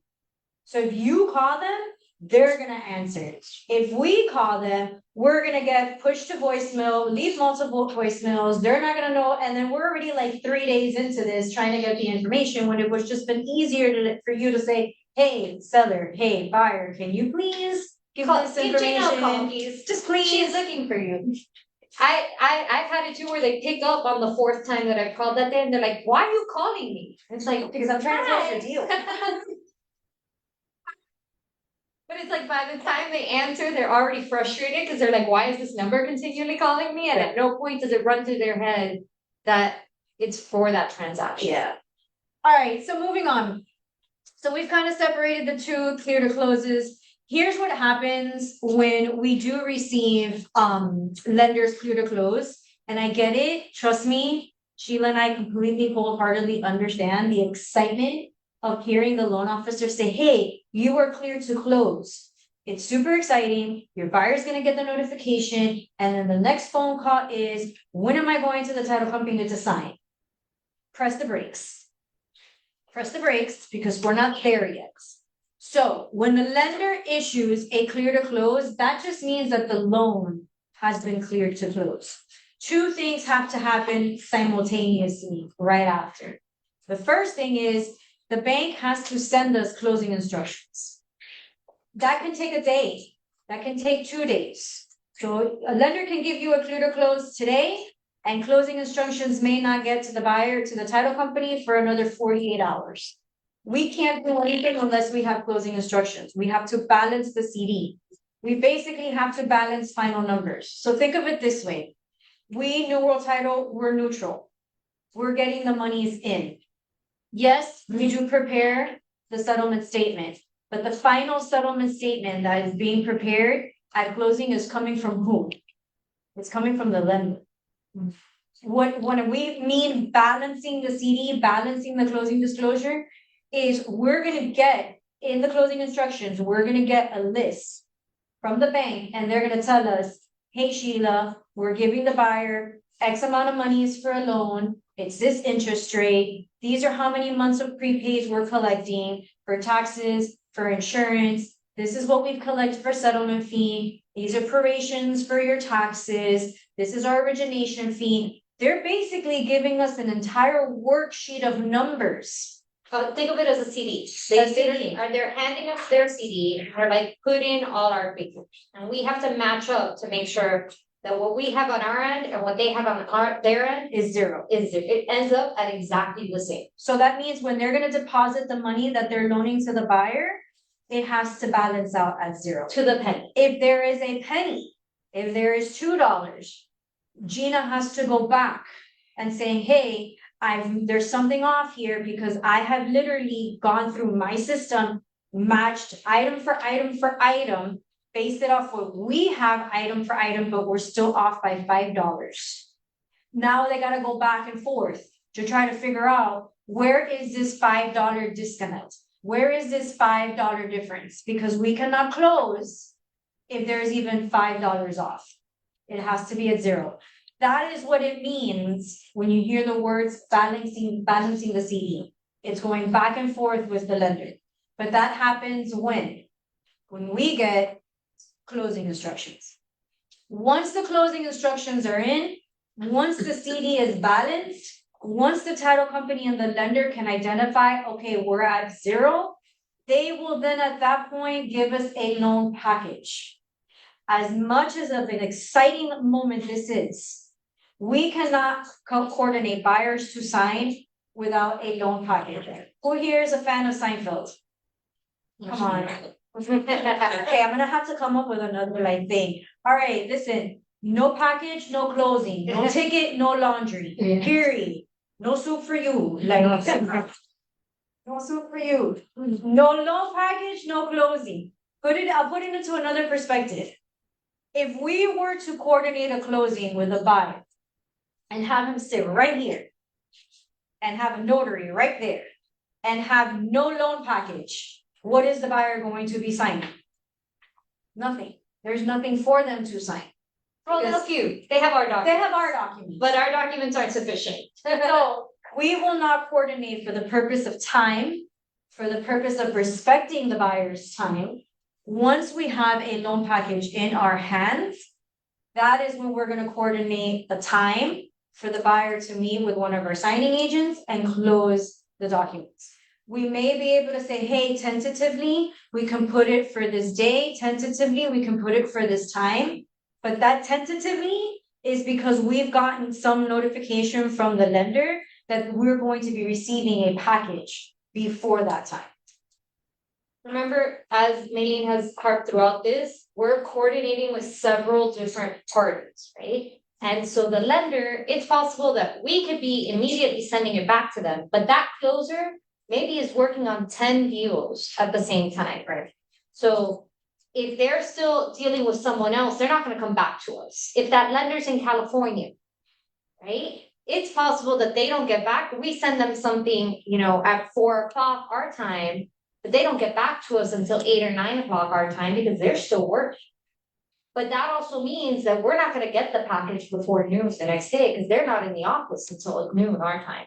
So if you call them, they're gonna answer. If we call them, we're gonna get pushed to voicemail, leave multiple voicemails, they're not gonna know, and then we're already like 3 days into this trying to get the information when it was just been easier for you to say, hey, seller, hey, buyer, can you please give this Give Jane a call, information? please. Just please. She's looking for you. I've had it too where they pick up on the 4th time that I've called that day and they're like, why are you calling me? And it's like, Because I'm trying to close your deal. But it's like by the time they answer, they're already frustrated because they're like, why is this number continually calling me? And at no point does it run through their head that it's for that transaction. Yeah. All right, so moving on. So we've kind of separated the 2 clear to closes. Here's what happens when we do receive lenders clear to close. And I get it, trust me, Sheila and I completely wholeheartedly understand the excitement of hearing the loan officer say, hey, you are clear to close. It's super exciting. Your buyer's gonna get the notification, and then the next phone call is, when am I going to the title company to sign? Press the brakes. Press the brakes because we're not there yet. So when the lender issues a clear to close, that just means that the loan has been cleared to close. Two things have to happen simultaneously right after. The first thing is the bank has to send us closing instructions. That can take a day, that can take 2 days. So a lender can give you a clear to close today, and closing instructions may not get to the buyer, to the title company for another 48 hours. We can't do anything unless we have closing instructions. We have to balance the CD. We basically have to balance final numbers. So think of it this way. We, New World Title, we're neutral. We're getting the monies in. Yes, we do prepare the settlement statement, but the final settlement statement that is being prepared at closing is coming from whom? It's coming from the lender. When we mean balancing the CD, balancing the closing disclosure, is we're gonna get, in the closing instructions, we're gonna get a list from the bank, and they're gonna tell us, hey Sheila, we're giving the buyer X amount of monies for a loan, it's this interest rate, these are how many months of prepays we're collecting for taxes, for insurance, this is what we've collected for settlement fee, these are prorations for your taxes, this is our origination fee. They're basically giving us an entire worksheet of numbers. Think of it as a CD. A CD. They're handing us their CD, or like put in all our figures. And we have to match up to make sure that what we have on our end and what they have on their end Is zero. it ends up at exactly the same. So that means when they're gonna deposit the money that they're loaning to the buyer, it has to balance out at zero. To the penny. If there is a penny, if there is $2, Gina has to go back and say, hey, there's something off here because I have literally gone through my system, matched item for item for item, based it off what we have item for item, but we're still off by $5. Now they gotta go back and forth to try to figure out, where is this $5 disconnect? Where is this $5 difference? Because we cannot close if there's even $5 off. It has to be at zero. That is what it means when you hear the words balancing the CD. It's going back and forth with the lender. But that happens when we get closing instructions. Once the closing instructions are in, once the CD is balanced, once the title company and the lender can identify, okay, we're at zero, they will then at that point give us a loan package. As much as of an exciting moment this is, we cannot coordinate buyers to sign without a loan package. Who here is a fan of Seinfeld? Come on. Okay, I'm gonna have to come up with another thing. All right, listen, no package, no closing, no ticket, no laundry, period. No soup for you, no soup for you. No loan package, no closing. I'll put it into another perspective. If we were to coordinate a closing with a buyer and have him sit right here and have a notary right there and have no loan package, what is the buyer going to be signing? Nothing. There's nothing for them to sign. Well, there's a few. They have our They documents. have our documents. But our documents aren't sufficient. So we will not coordinate for the purpose of time, for the purpose of respecting the buyer's time. Once we have a loan package in our hands, that is when we're gonna coordinate a time for the buyer to meet with one of our signing agents and close the documents. We may be able to say, hey, tentatively, we can put it for this day, tentatively, we can put it for this time. But that tentatively is because we've gotten some notification from the lender that we're going to be receiving a package before that time. Remember, as Maylene has harped throughout this, we're coordinating with several different parties, right? And so the lender, it's possible that we could be immediately sending it back to them, but that closer maybe is working on 10 deals at the same time, right? So if they're still dealing with someone else, they're not gonna come back to us. If that lender's in California, right? it's possible that they don't get back, we send them something, at 4 o'clock our time. But they don't get back to us until 8 or 9 o'clock our time because they're still working. But that also means that we're not gonna get the package before noon the next day, because they're not in the office until noon our time.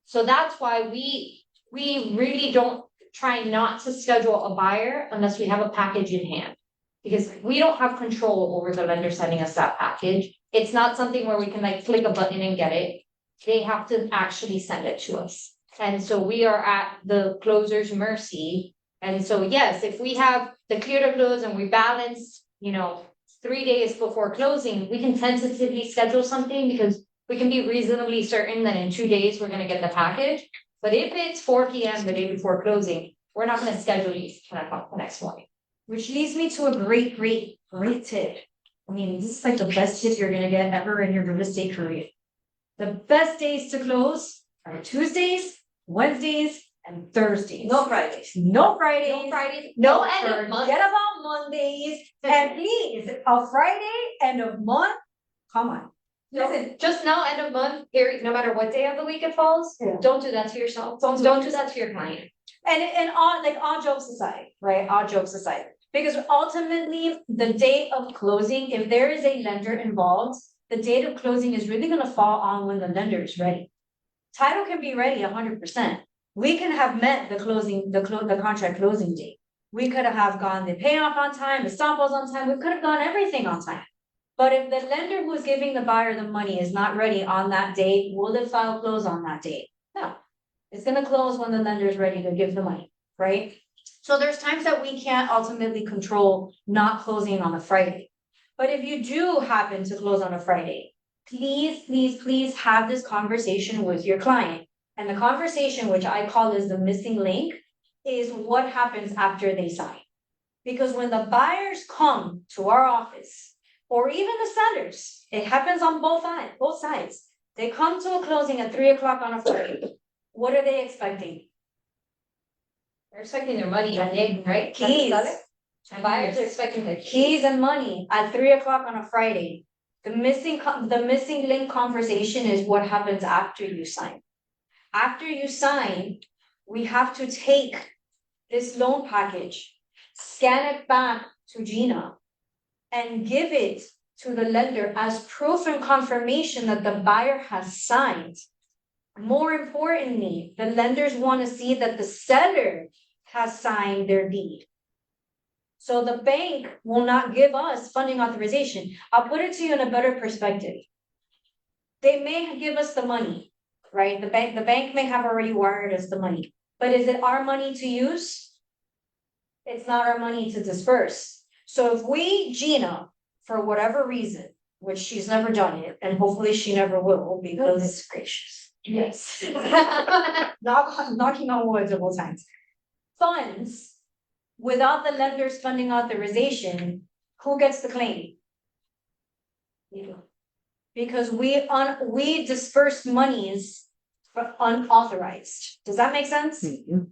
So that's why we really don't try not to schedule a buyer unless we have a package in hand. Because we don't have control over the vendor sending us that package. It's not something where we can like click a button and get it. They have to actually send it to us. And so we are at the closer's mercy. And so, yes, if we have the clear to close and we balance, 3 days before closing, we can tentatively schedule something because we can be reasonably certain that in 2 days we're gonna get the package. But if it's 4 PM the day before closing, we're not gonna schedule you for 10 o'clock the next morning. Which leads me to a great tip. I mean, this is like the best tip you're gonna get ever in your real estate career. The best days to close are Tuesdays, Wednesdays, and Thursdays. No Fridays. No Fridays. No Fridays, no end of month. Forget about Mondays, and please, a Friday, end of month, come on. Listen, Just no end of month, period, no matter what day of the week it falls, Yeah. don't do that to yourself, don't do that to your client. and all jokes aside, right, all jokes aside. Because ultimately, the date of closing, if there is a lender involved, the date of closing is really gonna fall on when the lender is ready. Title can be ready 100%. We can have met the contract closing date. We could have gone the payoff on time, the samples on time, we could have gone everything on time. But if the lender who's giving the buyer the money is not ready on that date, will the file close on that date? No. It's gonna close when the lender is ready to give the money, right? So there's times that we can't ultimately control not closing on a Friday. But if you do happen to close on a Friday, please have this conversation with your client. And the conversation, which I call is the missing link, is what happens after they sign. Because when the buyers come to our office, or even the sellers, it happens on both sides. They come to a closing at 3 o'clock on a Friday. What are they expecting? They're expecting their money on day, right? Keys. And buyers are expecting their Keys and money at 3 o'clock on a Friday. The missing link conversation is what happens after you sign. After you sign, we have to take this loan package, scan it back to Gina, and give it to the lender as proof and confirmation that the buyer has signed. More importantly, the lenders want to see that the seller has signed their deed. So the bank will not give us funding authorization. I'll put it to you in a better perspective. They may give us the money, right? The bank may have already wired us the money, but is it our money to use? It's not our money to disperse. So if we, Gina, for whatever reason, which she's never done it, and hopefully she never will, because it's gracious. Yes. Knocking on wood several times. Funds, without the lender's funding authorization, who gets the claim? You. Because we disperse monies unauthorized. Does that make sense? Mm-hmm.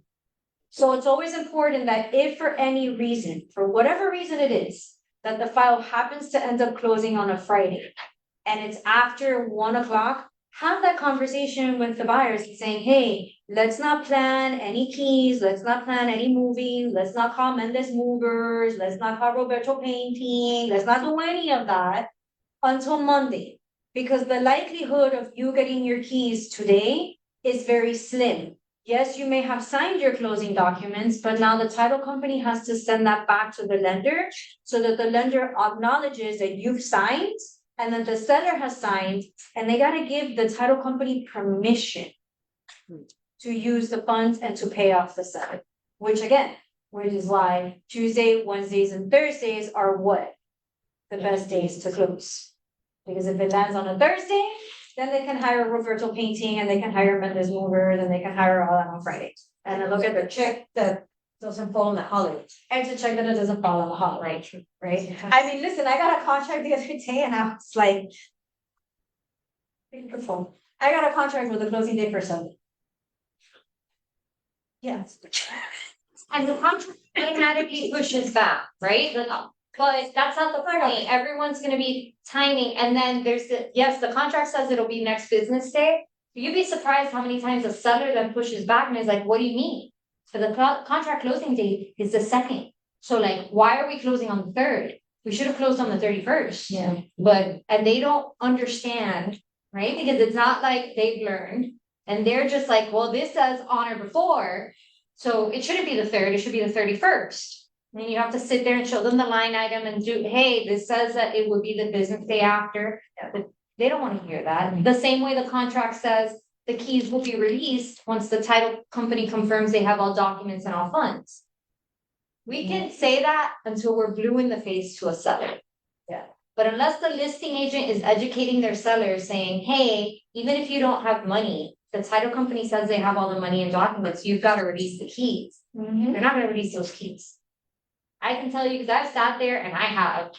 So it's always important that if for any reason, for whatever reason it is, that the file happens to end up closing on a Friday, and it's after 1 o'clock, have that conversation with the buyers saying, hey, let's not plan any keys, let's not plan any moving, let's not call Mendes Movers, let's not call Roberto Painting, let's not do any of that until Monday. Because the likelihood of you getting your keys today is very slim. Yes, you may have signed your closing documents, but now the title company has to send that back to the lender so that the lender acknowledges that you've signed and that the seller has signed, and they gotta give the title company permission to use the funds and to pay off the seller. Which is why Tuesday, Wednesdays, and Thursdays are what? The best days to close. Because if it lands on a Thursday, then they can hire Roberto Painting and they can hire Mendes Movers and they can hire all that on Friday. And then look at the check that Doesn't fall on the holiday. and to check that it doesn't fall on the holiday, right? I mean, listen, I got a contract the other day and I was like. Pick the phone. I got a contract with a closing date for Sunday. Yes. And the contract automatically pushes back, right? But that's not the point, everyone's gonna be timing, and then there's yes, the contract says it'll be next business day. You'd be surprised how many times a seller then pushes back and is like, what do you mean? So the contract closing date is the 2nd, so like, why are we closing on the 3rd? We should have closed on the 31st. Yeah. But, and they don't understand, right, because it's not like they've learned, and they're just like, well, this says on or before, so it shouldn't be the 3rd, it should be the 31st. Then you have to sit there and show them the line item and do, hey, this says that it would be the business day after. But they don't wanna hear that. The same way the contract says the keys will be released once the title company confirms they have all documents and all funds. We can say that until we're blue in the face to a seller. Yeah. But unless the listing agent is educating their sellers saying, hey, even if you don't have money, the title company says they have all the money and documents, you've gotta release the keys. Mhm. They're not gonna release those keys. I can tell you, because I've sat there and I have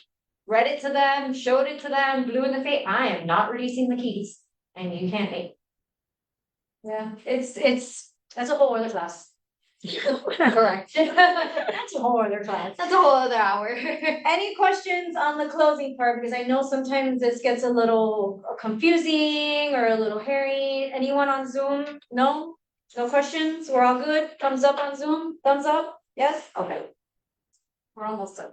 read it to them, showed it to them, blue in the face, I am not releasing the keys, and you can't make. Yeah, that's a whole other class. Correct. That's a whole other class. That's a whole other hour. Any questions on the closing part? Because I know sometimes this gets a little confusing or a little hairy. Anyone on Zoom? No? No questions? We're all good? Thumbs up on Zoom? Thumbs up? Yes? Okay. We're almost done.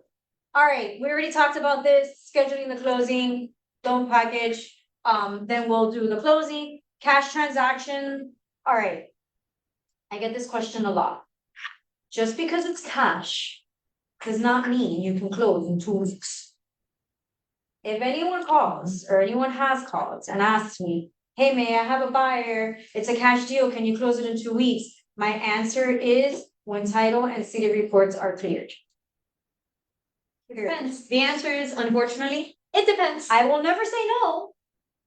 All right, we already talked about this, scheduling the closing, loan package. Then we'll do the closing, cash transaction. All right. I get this question a lot. Just because it's cash does not mean you can close in 2 weeks. If anyone calls or anyone has called and asks me, hey, may I have a buyer? It's a cash deal. Can you close it in 2 weeks? My answer is when title and city reports are cleared. Depends. The answer is unfortunately, it depends. I will never say no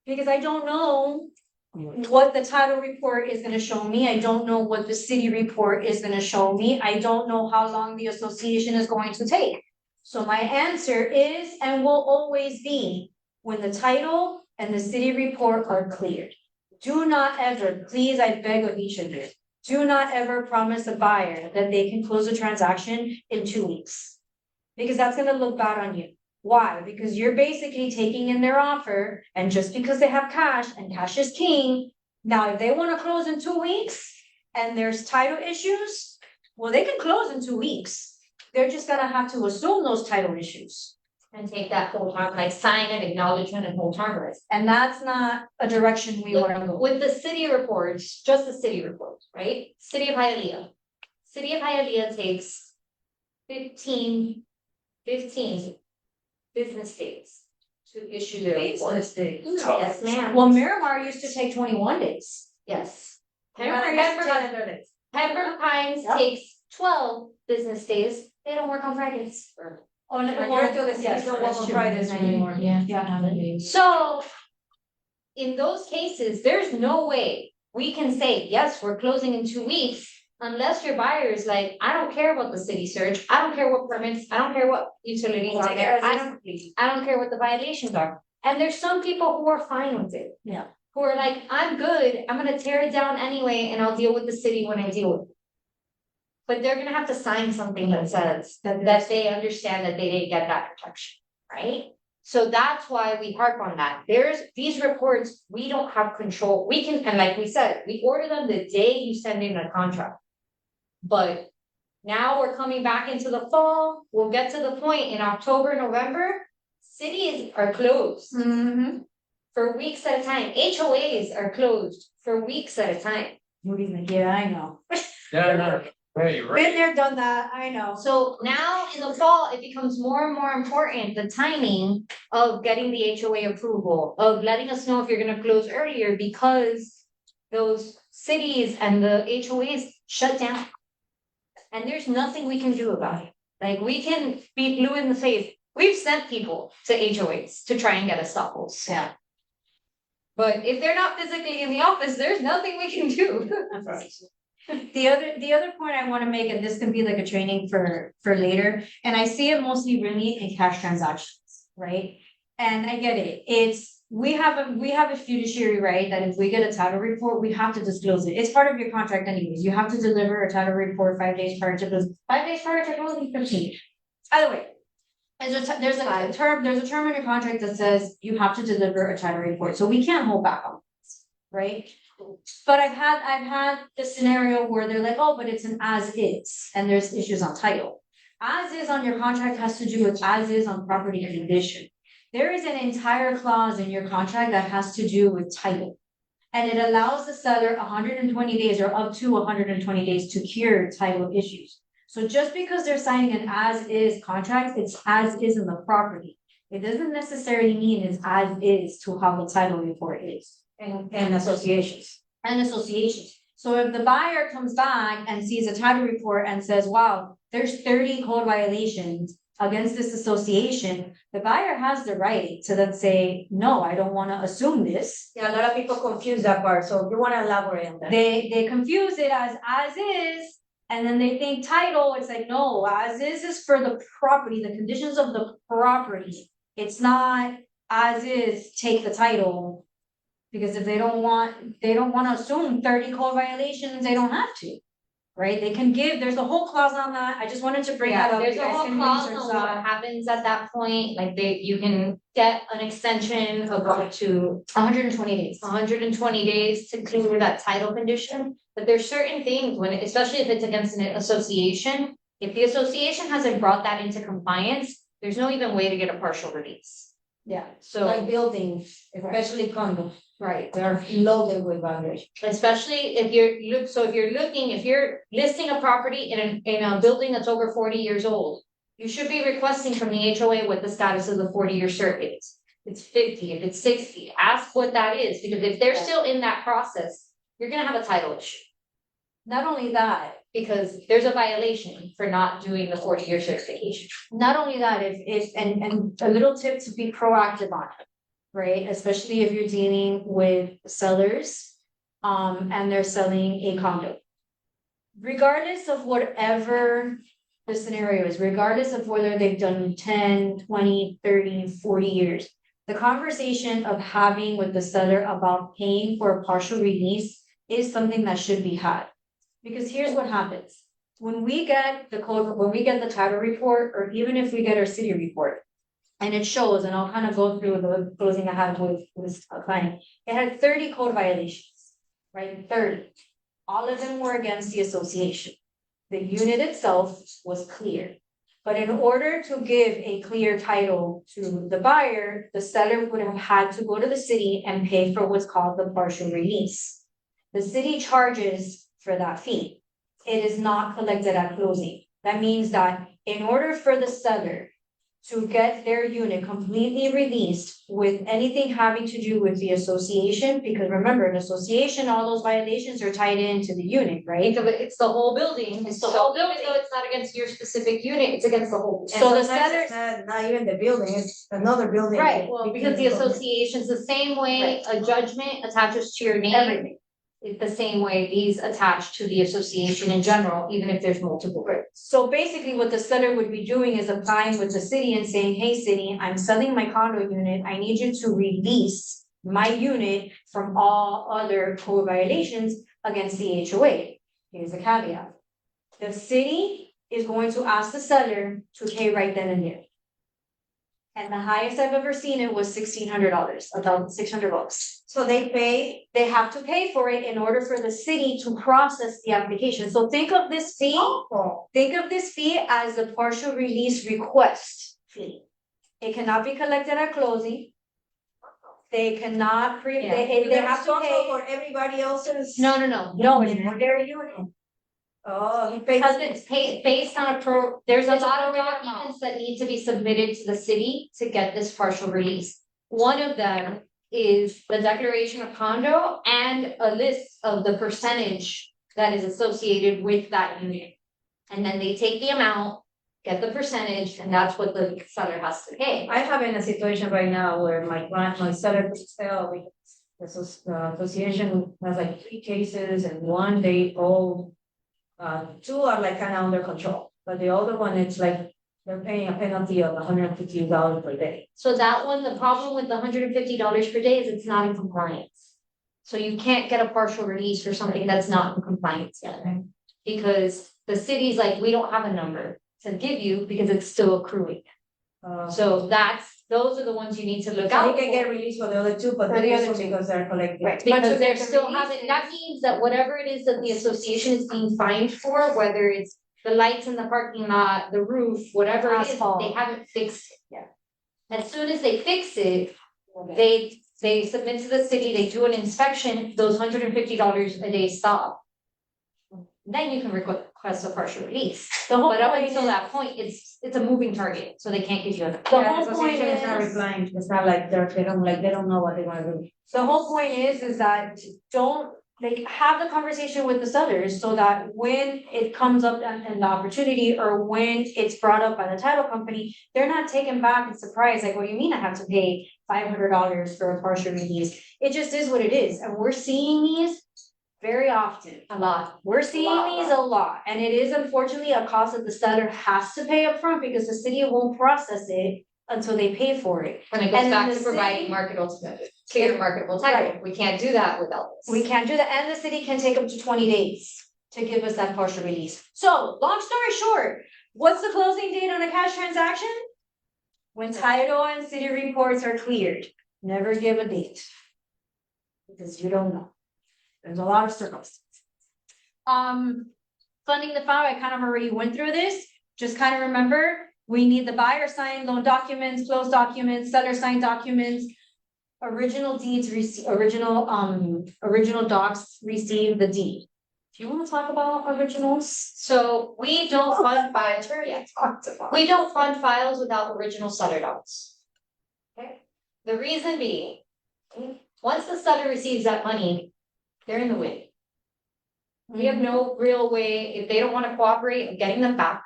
because I don't know what the title report is gonna show me. I don't know what the city report is gonna show me. I don't know how long the association is going to take. So my answer is and will always be when the title and the city report are cleared. Do not ever, please, I beg of each of you, do not ever promise a buyer that they can close a transaction in 2 weeks. Because that's gonna look bad on you. Why? Because you're basically taking in their offer, and just because they have cash, and cash is king. Now, if they wanna close in 2 weeks, and there's title issues, well, they can close in 2 weeks. They're just gonna have to assume those title issues. And take that whole time, like sign an acknowledgement and whole time risk. And that's not a direction we wanna go. With the city reports, just the city reports, right? City of Hialeah. City of Hialeah takes 15 business days to issue their report. Yes, ma'am. Well, Miramar used to take 21 days. Yes. Pembroke Pines Yep. takes 12 business days. They don't work on Fridays. Oh, no, Yes, don't that's work on true. Fridays anymore. Yeah. So in those cases, there's no way we can say, yes, we're closing in 2 weeks. Unless your buyer is like, I don't care about the city search, I don't care what permits, I don't care what utilities are there, I don't care what the violations are. And there's some people who are fine with it. Yeah. Who are like, I'm good, I'm gonna tear it down anyway, and I'll deal with the city when I deal with it. But they're gonna have to sign something that says that they understand that they didn't get that protection, right? So that's why we harp on that. There's these reports, we don't have control. We can, and like we said, we order them the day you send in a contract. But now we're coming back into the fall, we'll get to the point in October, November, cities are closed Mm-hmm. for weeks at a time. HOAs are closed for weeks at a time. Yeah, I know. Yeah, you're right. Been there, done that, I know. So now in the fall, it becomes more and more important, the timing of getting the HOA approval, of letting us know if you're gonna close earlier, because those cities and the HOAs shut down. And there's nothing we can do about it. Like, we can be blue in the face. We've sent people to HOAs to try and get us stopples. Yeah. But if they're not physically in the office, there's nothing we can do. The other point I wanna make, and this can be like a training for later, and I see it mostly really in cash transactions, right? And I get it, we have a fiduciary right that if we get a title report, we have to disclose it. It's part of your contract anyways. You have to deliver a title report 5 days prior to closing, 5 days prior to closing, 15. Either way. There's a term in your contract that says you have to deliver a title report, so we can't hold back on this, right? But I've had this scenario where they're like, oh, but it's an as is, and there's issues on title. As is on your contract has to do with as is on property condition. There is an entire clause in your contract that has to do with title. And it allows the seller 120 days or up to 120 days to cure title issues. So just because they're signing an as-is contract, it's as is in the property. It doesn't necessarily mean it's as is to how the title report is. And associations. And associations. So if the buyer comes back and sees a title report and says, wow, there's 30 code violations against this association, the buyer has the right to then say, no, I don't wanna assume this. Yeah, a lot of people confuse that part, so you wanna elaborate on that? They confuse it as is, and then they think title, it's like, no, as is for the property, the conditions of the property. It's not as is, take the title. Because if they don't wanna assume 30 code violations, they don't have to. Right, they can give, there's a whole clause on that, I just wanted to bring that Yeah, up. there's You a guys whole can clause research on that. what happens at that point, like you can get an extension of up to 120 days. 120 days to clear that title condition. But there's certain things when, especially if it's against an association, if the association hasn't brought that into compliance, there's no even way to get a partial release. Yeah, So, Like buildings, especially condos, right, they're loaded with violations. especially if if you're listing a property in a building that's over 40 years old, you should be requesting from the HOA what the status of the 40-year cert is. If it's 50, if it's 60, ask what that is, because if they're still in that process, you're gonna have a title issue. not only that, Because there's a violation for not doing the 40-year certification. not only that, and a little tip to be proactive on it. Right, especially if you're dealing with sellers, and they're selling a condo. Regardless of whatever the scenario is, regardless of whether they've done 10, 20, 30, 40 years. The conversation of having with the seller about paying for a partial release is something that should be had. Because here's what happens, when we get the title report, or even if we get our city report. And it shows, and I'll kind of go through the closing I had with a client, it had 30 code violations, right, 30. All of them were against the association. The unit itself was clear. But in order to give a clear title to the buyer, the seller would have had to go to the city and pay for what's called the partial release. The city charges for that fee. It is not collected at closing. That means that in order for the seller to get their unit completely released with anything having to do with the association, because remember, an association, all those violations are tied into the unit, right? Think of it, it's the whole building, It's the whole even building. though it's not against your specific unit, it's against the whole. So the And sometimes sellers- it's not even the building, it's another building. Right, Well, because the association's the same way a judgment attaches to your name. Everything. It's the same way these attach to the association in general, even if there's multiple. So basically what the seller would be doing is applying with the city and saying, hey, city, I'm selling my condo unit. I need you to release my unit from all other code violations against the HOA. Here's a caveat. The city is going to ask the seller to pay right then and there. And the highest I've ever seen it was $1,600, $1,600. So they pay. They have to pay for it in order for the city to process the application. So think of this fee. Think of this fee as the partial release request fee. It cannot be collected at closing. They cannot they have to Also pay. for everybody else's. No, No, it's for their unit. Oh, he pays. because it's based on there's a It's a lot of prorated amount. documents that need to be submitted to the city to get this partial release. One of them is the declaration of condo and a list of the percentage that is associated with that unit. And then they take the amount, get the percentage, and that's what the seller has to pay. I have in a situation right now where my seller could sell, the association has like 3 cases and 1 they owe. 2 are like kind of under control, but the other one, it's like they're paying a penalty of $150 per day. So that one, the problem with the $150 per day is it's not in compliance. So you can't get a partial release for something that's not in compliance yet. Because the city's like, we don't have a number to give you because it's still accruing. So those are the ones you need to look So out he can for. get released for the other two, but For the the other other two. because they're collecting. Right. But Because to they're get the still release having, that means that whatever it is that the association is being fined for, whether it's the lights in the parking lot, the roof, whatever it is, Asphalt. they haven't fixed it. Yeah. As soon as they fix it, they submit to the city, they do an inspection, those $150 a day stop. Then you can request a partial release. The whole But up point until is- that point, it's a moving target, so they can't give you a. The Yeah, whole the point association is not is- replying, it's not like they don't know what they wanna do. The whole point is that don't, like, have the conversation with the sellers so that when it comes up and the opportunity or when it's brought up by the title company, they're not taken back and surprised, like, what do you mean I have to pay $500 for a partial release? It just is what it is, and we're seeing these very often. A lot. We're seeing these a lot, and it is unfortunately a cost that the seller has to pay upfront because the city won't process it until they pay for it. When it goes And back the to providing city- marketable, clear marketable title, we can't do that without this. We can't do that, and the city can take up to 20 days to give us that partial release. So, long story short, what's the closing date on a cash transaction? When title and city reports are cleared, never give a date. Because you don't know. There's a lot of circumstances. Funding the file, I kind of already went through this, just kind of remember, we need the buyer signed loan documents, close documents, seller signed documents. Original deeds original docs receive the deed. Do you want to talk about originals? So we don't fund files, Talked about. we don't fund files without original seller docs. Okay, the reason being, once the seller receives that money, they're in the way. We have no real way, if they don't wanna cooperate, of getting them back.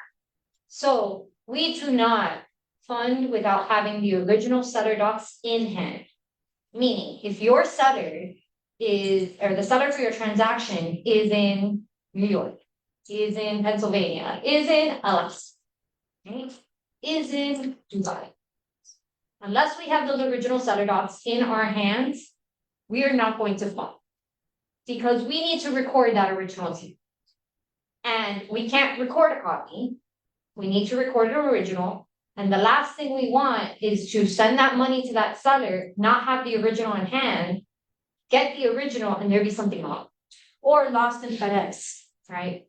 So we do not fund without having the original seller docs in hand. Meaning, if your seller is, or the seller for your transaction is in New York, is in Pennsylvania, is in Alaska, right? Is in Dubai. Unless we have those original seller docs in our hands, we are not going to fund. Because we need to record that original deed. And we can't record a copy. We need to record an original. And the last thing we want is to send that money to that seller, not have the original in hand, get the original and there be something wrong. Or lost in FedEx, right?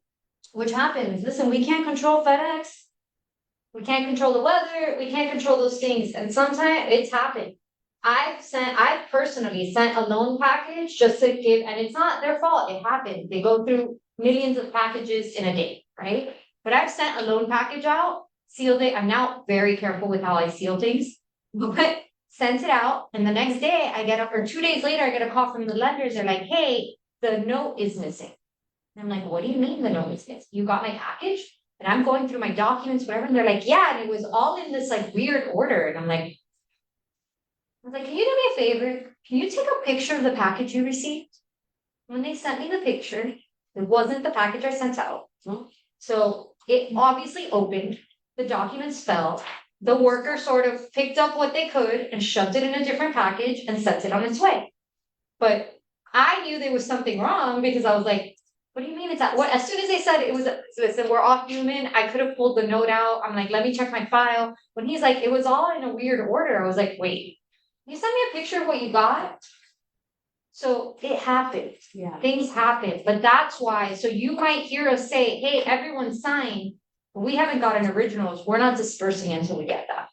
Which happens, listen, we can't control FedEx. We can't control the weather, we can't control those things, and sometimes it's happened. I've personally sent a loan package just to give, and it's not their fault, it happened, they go through millions of packages in a day, right? But I've sent a loan package out, sealed it, I'm now very careful with how I seal things. But sent it out, and the next day or 2 days later, I get a call from the lenders, they're like, hey, the note is missing. And I'm like, what do you mean the note is missing? You got my package? And I'm going through my documents, whatever, and they're like, yeah, and it was all in this like weird order, and I'm like, can you do me a favor? Can you take a picture of the package you received? When they sent me the picture, it wasn't the package I sent out. So it obviously opened, the documents fell, the worker sort of picked up what they could and shoved it in a different package and sent it on its way. But I knew there was something wrong because I was like, what do you mean it's that? What? As soon as they said it was, listen, we're off human, I could have pulled the note out. I'm like, let me check my file. When he's like, it was all in a weird order. I was like, wait, can you send me a picture of what you got? So it happened. Yeah. Things happen, but that's why, so you might hear us say, hey, everyone sign, but we haven't gotten originals, we're not dispersing until we get that.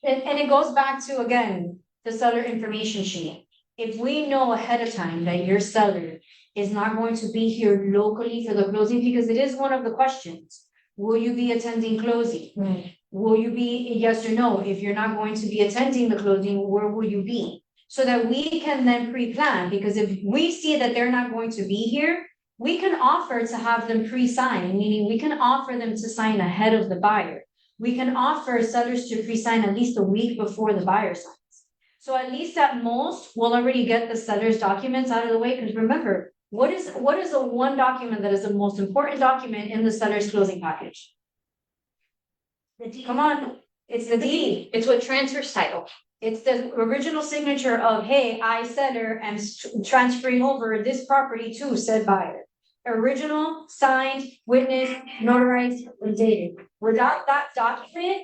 And it goes back to, again, the seller information sheet. If we know ahead of time that your seller is not going to be here locally for the closing, because it is one of the questions. Will you be attending closing? Will you be, yes or no? If you're not going to be attending the closing, where will you be? So that we can then pre-plan, because if we see that they're not going to be here, we can offer to have them pre-sign, meaning we can offer them to sign ahead of the buyer. We can offer sellers to pre-sign at least a week before the buyer signs. So at least at most, we'll already get the seller's documents out of the way, because remember, what is the one document that is the most important document in the seller's closing package? Come on, it's the deed. It's what transfers title. It's the original signature of, hey, I seller am transferring over this property to said buyer. Original, signed, witnessed, notarized, and dated. Without that document,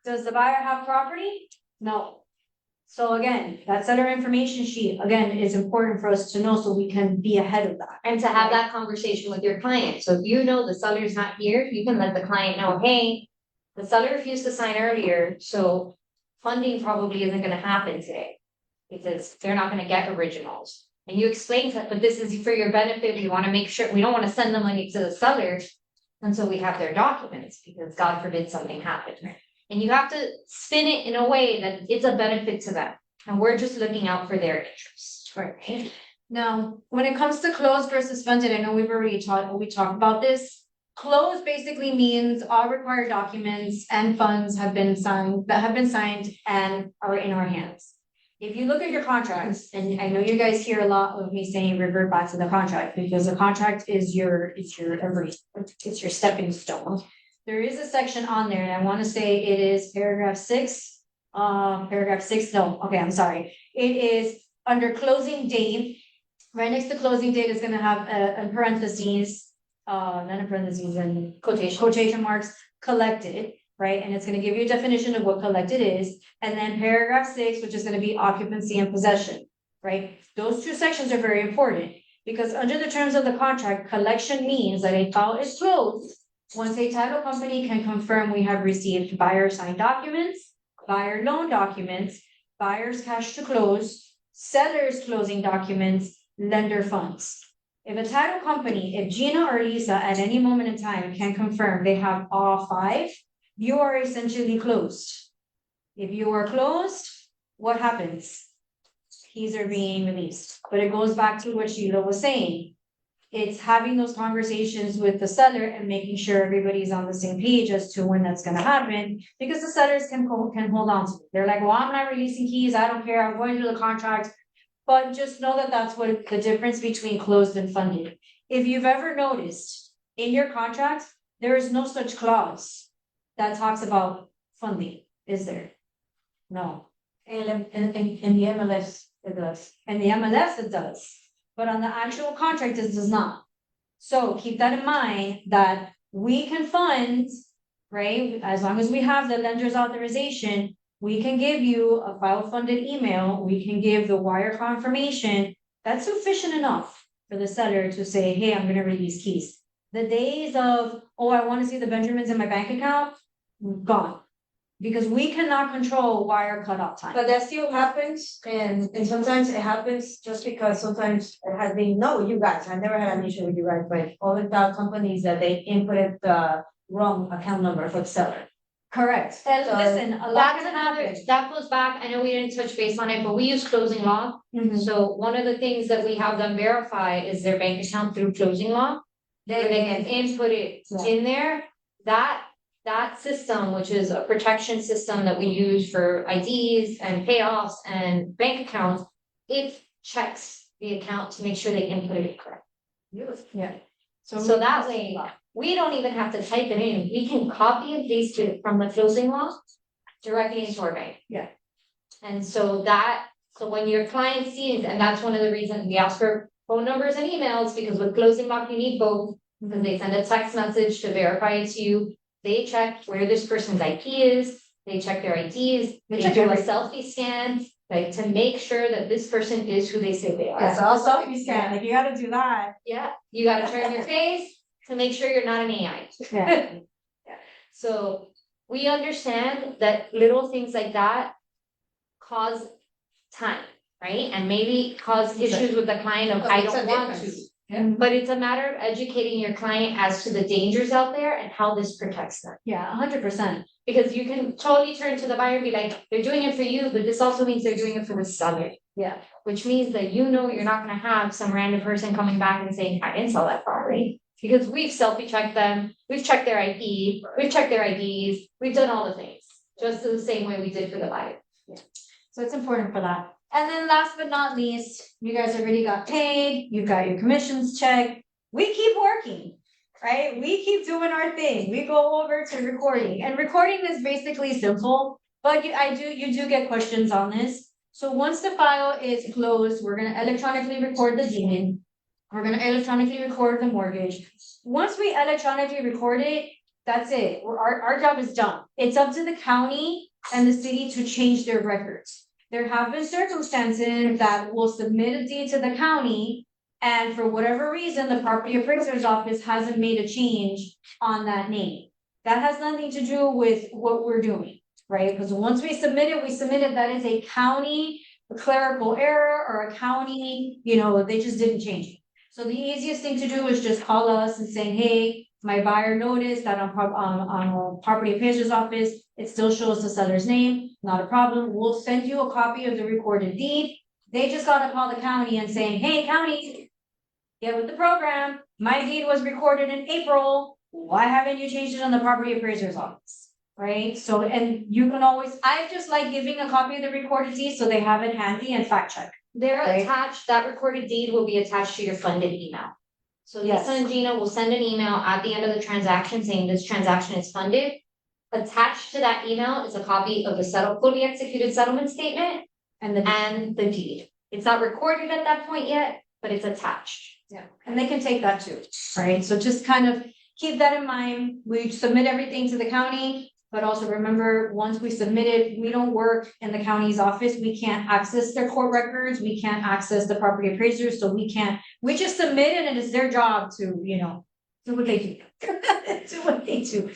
Does the buyer have property? No. So again, that seller information sheet, again, is important for us to know so we can be ahead of that. And to have that conversation with your client, so if you know the seller's not here, you can let the client know, hey. The seller refused to sign earlier, so funding probably isn't gonna happen today. Because they're not gonna get originals. And you explain that, but this is for your benefit, we wanna make sure, we don't wanna send the money to the seller. Until we have their documents, because God forbid something happens. And you have to spin it in a way that it's a benefit to them. And we're just looking out for their interests. Right. Now, when it comes to closed versus funded, I know we talked about this. Closed basically means all required documents and funds have been signed and are in our hands. If you look at your contracts, and I know you guys hear a lot of me saying revert back to the contract, because the contract is your stepping stone. There is a section on there, and I wanna say it is paragraph 6, no, okay, I'm sorry. It is under closing date. Right next to closing date is gonna have a parentheses, not in parentheses, and quotation marks, collected. Right, and it's gonna give you a definition of what collected is, and then paragraph 6, which is gonna be occupancy and possession, right? Those two sections are very important, because under the terms of the contract, collection means that a file is closed once a title company can confirm we have received buyer signed documents, buyer loan documents, buyer's cash to close, seller's closing documents, lender funds. If a title company, if Gina or Lisa at any moment in time can confirm they have all 5, you are essentially closed. If you are closed, what happens? Keys are being released, but it goes back to what Sheila was saying. It's having those conversations with the seller and making sure everybody's on the same page as to when that's gonna happen, because the sellers can hold on to it. They're like, well, I'm not releasing keys, I don't care, I'm going through the contract. But just know that that's what the difference between closed and funded. If you've ever noticed, in your contract, there is no such clause that talks about funding, is there? No. And in the MLS, it does. And the MLS it does, but on the actual contract, it does not. So keep that in mind, that we can fund, right, as long as we have the lender's authorization, we can give you a file funded email, we can give the wire confirmation. That's sufficient enough for the seller to say, hey, I'm gonna release keys. The days of, oh, I wanna see the Benjamins in my bank account, gone. Because we cannot control wire cutoff time. But that still happens, and sometimes it happens just because sometimes it has been, no, you guys, I never had an issue with you guys, but all the companies that they inputted the wrong account number for the seller. Correct. And So listen, a lot That's can another, happen. that goes back, I know we didn't touch base on it, but we use closing law. Mhm. So one of the things that we have them verify is their bank account through closing law. Where they can input it Yeah. in there, that system, which is a protection system that we use for IDs and payoffs and bank accounts. It checks the account to make sure they input it correct. Yeah. So that way, we don't even have to type it in, we can copy and paste it from the closing law directly into our bank. Yeah. And so when your client sees, and that's one of the reasons we ask for phone numbers and emails, because with closing lock, you need both. Because they send a text message to verify it's you, they check where this person's IP is, they check their IDs, they check do a everything. selfie scan, like to make sure that this person is who they say they are. Yeah, so I'll selfie scan, like you gotta do that. Yeah, you gotta turn your face to make sure you're not an AI. Yeah. So we understand that little things like that cause time, right? And maybe cause issues with the client of, I don't want to. But it's a matter of educating your client as to the dangers out there and how this protects them. Yeah, 100%. Because you can totally turn to the buyer and be like, they're doing it for you, but this also means they're doing it for the seller. Yeah. Which means that you're not gonna have some random person coming back and saying, I didn't sell that property. Because we've selfie checked them, we've checked their IP, we've checked their IDs, we've done all the things. Just the same way we did for the buyer. So it's important for that. And then last but not least, you guys already got paid, you got your commissions checked. We keep working, right? We keep doing our thing. We go over to recording, and recording is basically simple, but you do get questions on this. So once the file is closed, we're gonna electronically record the deed. We're gonna electronically record the mortgage. Once we electronically record it, That's it. Our job is done. It's up to the county and the city to change their records. There have been circumstances that will submit a deed to the county, and for whatever reason, the property appraiser's office hasn't made a change on that name. That has nothing to do with what we're doing, right? Because once we submit it, that is a county clerical error or a county, they just didn't change it. So the easiest thing to do is just call us and say, hey, my buyer noticed that on a property appraiser's office, it still shows the seller's name, not a problem. We'll send you a copy of the recorded deed. They just gotta call the county and saying, hey, county, get with the program. My deed was recorded in April. Why haven't you changed it on the property appraiser's office? Right? So, and you can always, I just like giving a copy of the recorded deed so they have it handy and fact check. They're Right. attached, that recorded deed will be attached to your funded email. So Yes. Lisa and Gina will send an email at the end of the transaction saying this transaction is funded. Attached to that email is a copy of the fully executed settlement statement And then, and the deed. It's not recorded at that point yet, but it's attached. and they can take that too, right? So just kind of keep that in mind. We submit everything to the county. But also remember, once we submit it, we don't work in the county's office. We can't access their court records. We can't access the property appraisers, so we just submit it and it's their job to, do what they do. Do what they do.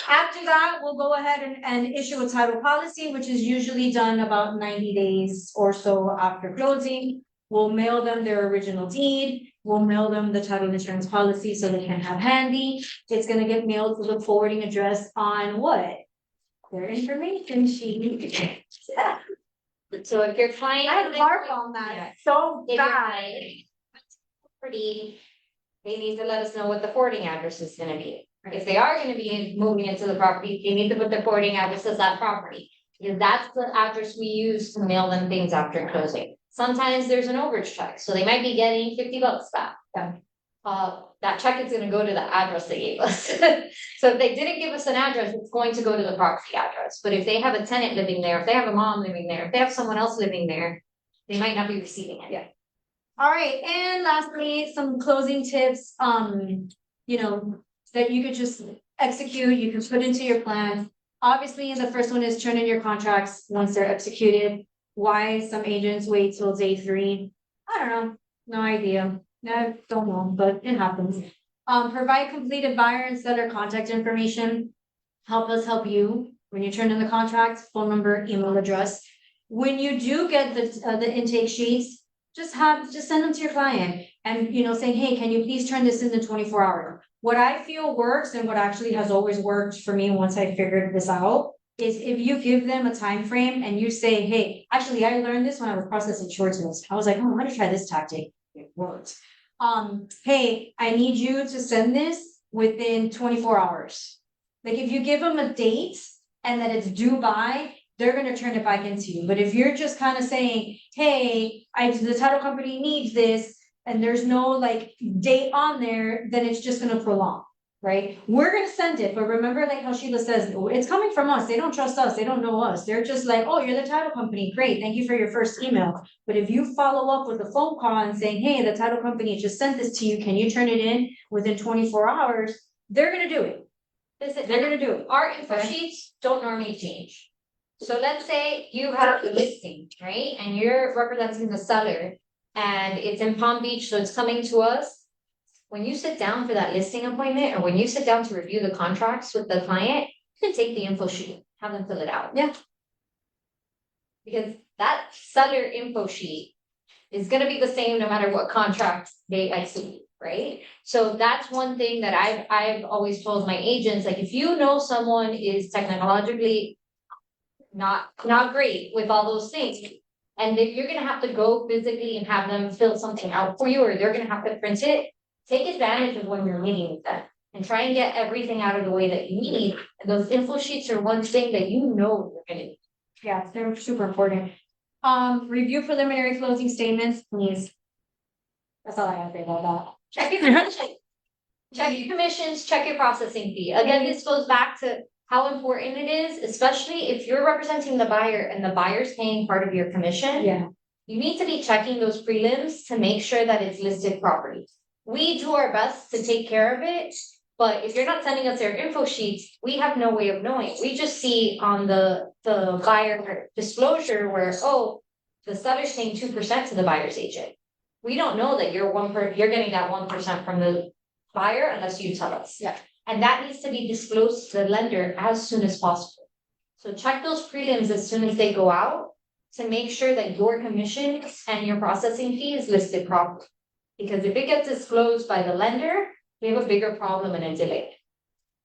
After that, we'll go ahead and issue a title policy, which is usually done about 90 days or so after closing. We'll mail them their original deed. We'll mail them the title insurance policy so they can have handy. It's gonna get mailed to the forwarding address on what? Their information sheet. So if your client. I harp on that so If your bad. client property, they need to let us know what the forwarding address is gonna be. If they are gonna be moving into the property, they need to put their forwarding address as that property. Because that's the address we use to mail them things after closing. Sometimes there's an overage check, so they might be getting $50 back. That check is gonna go to the address they gave us. So if they didn't give us an address, it's going to go to the property address. But if they have a tenant living there, if they have a mom living there, if they have someone else living there, they might not be receiving it. Yeah. All right, and lastly, some closing tips, that you could just execute, you can put into your plan. Obviously, the first one is turn in your contracts once they're executed. Why some agents wait till day 3? I don't know, no idea. I don't know, but it happens. Provide completed buyer and seller contact information. Help us help you when you turn in the contract, phone number, email address. When you do get the intake sheets, just send them to your client and, saying, hey, can you please turn this in the 24 hour? What I feel works and what actually has always worked for me once I figured this out is if you give them a time frame and you say, hey, actually, I learned this when I was processing short sales. I was like, oh, I'm gonna try this tactic. It worked. Hey, I need you to send this within 24 hours. Like if you give them a date and that it's due by, they're gonna turn it back into you. But if you're just kind of saying, hey, the title company needs this, and there's no like date on there, then it's just gonna prolong. Right? We're gonna send it, but remember, like how Sheila says, it's coming from us. They don't trust us. They don't know us. They're just like, oh, you're the title company. Great. Thank you for your first email. But if you follow up with a phone call and saying, hey, the title company just sent this to you. Can you turn it in within 24 hours? They're gonna do it. They're gonna do it. Our info Okay. sheets don't normally change. So let's say you have a listing, right? And you're representing the seller and it's in Palm Beach, so it's coming to us. When you sit down for that listing appointment, or when you sit down to review the contracts with the client, you can take the info sheet, have them fill it out. Yeah. Because that seller info sheet is gonna be the same no matter what contract they execute, right? So that's one thing that I've always told my agents, like if you know someone is technologically not great with all those things, and if you're gonna have to go physically and have them fill something out for you, or they're gonna have to print it, take advantage of when you're meeting with them and try and get everything out of the way that you need. And those info sheets are one thing that you know you're gonna need. Yeah, they're super important. Review preliminary closing statements, please. That's all I have to say about Check your commission. Check your commissions, check your processing fee. Again, this goes back to how important it is, especially if you're representing the buyer and the buyer's paying part of your that. commission. Yeah, You need to be checking those prelims to make sure that it's listed properly. We do our best to take care of it, But if you're not sending us your info sheets, we have no way of knowing. We just see on the buyer disclosure where, oh, the seller's paying 2% to the buyer's agent. We don't know that you're getting that 1% from the buyer unless you tell us. Yeah. And that needs to be disclosed to the lender as soon as possible. So check those prelims as soon as they go out to make sure that your commission and your processing fee is listed properly. Because if it gets disclosed by the lender, we have a bigger problem and a delay.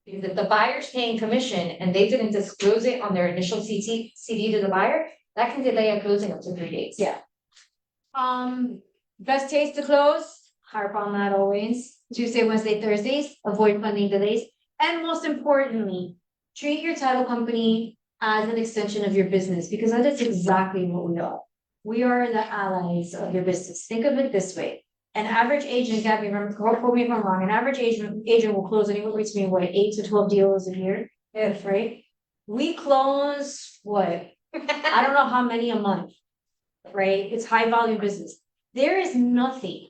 Because if the buyer's paying commission and they didn't disclose it on their initial CD to the buyer, that can delay a closing up to 3 days. Yeah. Best days to close, harp on that always. Tuesday, Wednesday, Thursdays, avoid funding delays. And most importantly, treat your title company as an extension of your business because that is exactly what we are. We are the allies of your business. Think of it this way. An average agent, Gabby, quote me if I'm wrong, an average agent will close anywhere between 8 to 12 deals a year, right? We close what? I don't know how many a month, right? It's high volume business. There is nothing.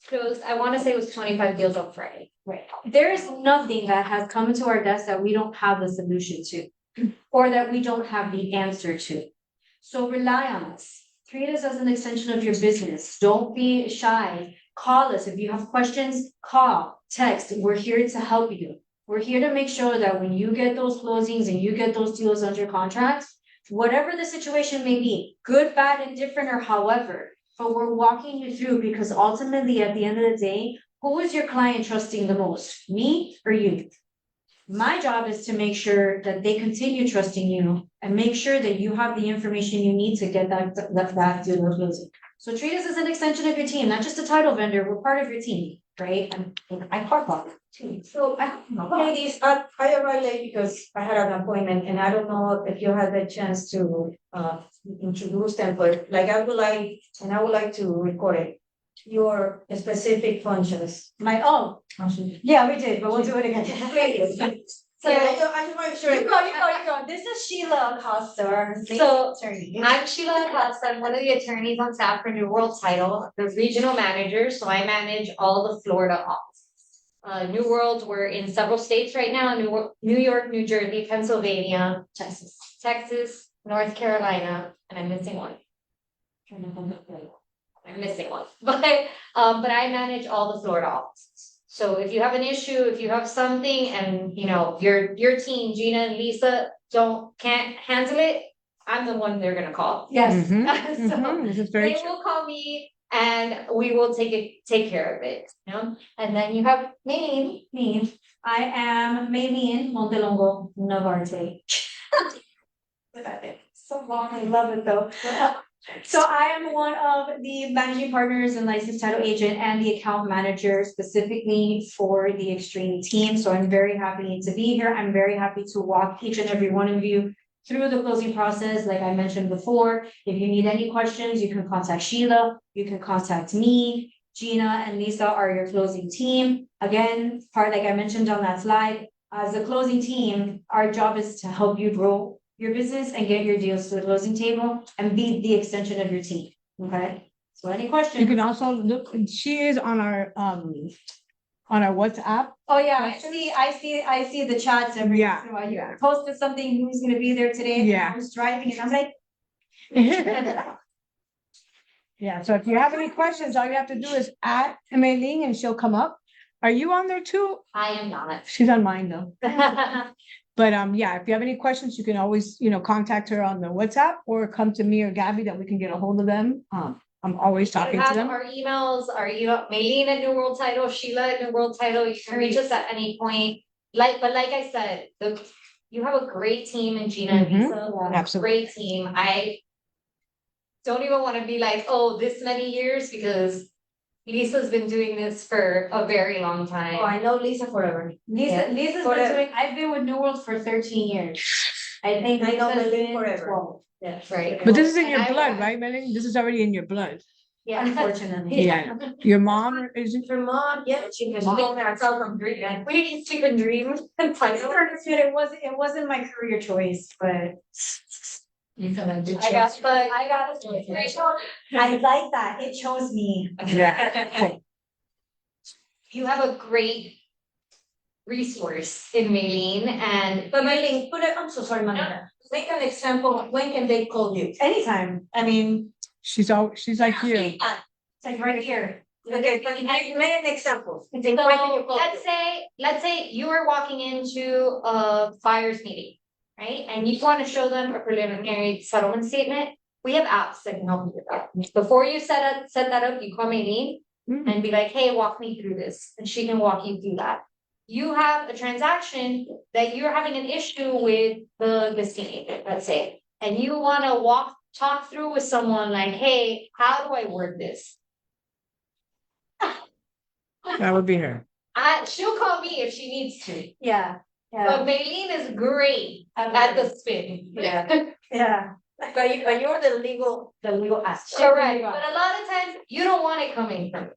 Closed, I wanna say it was 25 deals on Friday. Right. There is nothing that has come to our desk that we don't have the solution to, or that we don't have the answer to. So rely on us. Treat us as an extension of your business. Don't be shy. Call us. If you have questions, call, text. We're here to help you. We're here to make sure that when you get those closings and you get those deals under contract, whatever the situation may be, good, bad, indifferent, or however, but we're walking you through because ultimately at the end of the day, who is your client trusting the most? Me or you? My job is to make sure that they continue trusting you and make sure that you have the information you need to get that deal closing. So treat us as an extension of your team, not just a title vendor. We're part of your team, right? And I part of it too. So ladies, I arrived late because I had an appointment and I don't know if you had the chance to introduce them, but like I would like to record it. Your specific functions. My own. Yeah, we did, but we'll do it again. So Yeah, I just want to make sure. you go. This is Sheila Acosta, our So, attorney. I'm Sheila Acosta, I'm one of the attorneys on staff for New World Title, the regional manager, so I manage all the Florida offices. New World, we're in several states right now, New York, New Jersey, Pennsylvania, Texas, North Carolina, and I'm missing one. I'm missing one, but I manage all the Florida offices. So if you have an issue, if you have something and you know, your team, Gina and Lisa, can't handle it, I'm the one they're gonna call. Yes. So This is very they true. will call me and we will take care of it, you know? And then you have me. I am Maylene Montelongo Navarte. So long, I love it though. So I am one of the managing partners and licensed title agent and the account manager specifically for the Extreme team. So I'm very happy to be here. I'm very happy to walk each and every one of you through the closing process. Like I mentioned before, if you need any questions, you can contact Sheila, you can contact me. Gina and Lisa are your closing team. Again, like I mentioned on that slide, as a closing team, our job is to help you grow your business and get your deals to the closing table and be the extension of your team, okay? So any questions? You can also look, she is on our WhatsApp. Oh, yeah, I see the chats every Yeah, once in a while. You yeah. posted something, who's gonna be there today? and Yeah. I was driving and I'm like. Yeah, so if you have any questions, all you have to do is add Maylene and she'll come up. Are you on there too? I am not. She's on mine though. But yeah, if you have any questions, you can always, contact her on the WhatsApp or come to me or Gabby that we can get a hold of them. I'm always You talking to have them. our emails, Maylene at New World Title, Sheila at New World Title, you can reach us at any point. Like I said, you have a great team in Gina and Mhm. Lisa, Absolutely. great team. I don't even wanna be like, oh, this many years, because Lisa's been doing this for a very long Oh, time. I know Lisa forever. Lisa's been Forever. doing, I've been with New World for 13 years. I think I know Lisa's Maylene been forever. 12, Yes. Right. But this is in And your I- blood, right, Maylene? This is already in your blood. Yeah. unfortunately. Yeah. Your mom is Her mom, yeah, she was. From dreaming. We didn't sleep and dream. It wasn't my career choice, but You can I got I like that. It chose me. Yeah. You have a great resource in Maylene and. But Maylene, I'm so sorry, Monica. Make an example, when can they call you? Anytime. I mean, she's like you. It's like right here. Okay, but make an example. So let's say you are walking into a buyer's meeting, right? And you want to show them a preliminary settlement statement. We have apps that can help you with that. Before you set that up, you call Maylene and be like, hey, walk me through this. And she can walk you through that. You have a transaction that you're having an issue with the listing agent, let's say, and you want to talk through with someone like, hey, how do I word this? That would be her. She'll call me if she needs to. Yeah, But Maylene is great at the spin. Yeah. yeah. But you're the legal aspect. Correct, but a lot of times you don't want it coming from me.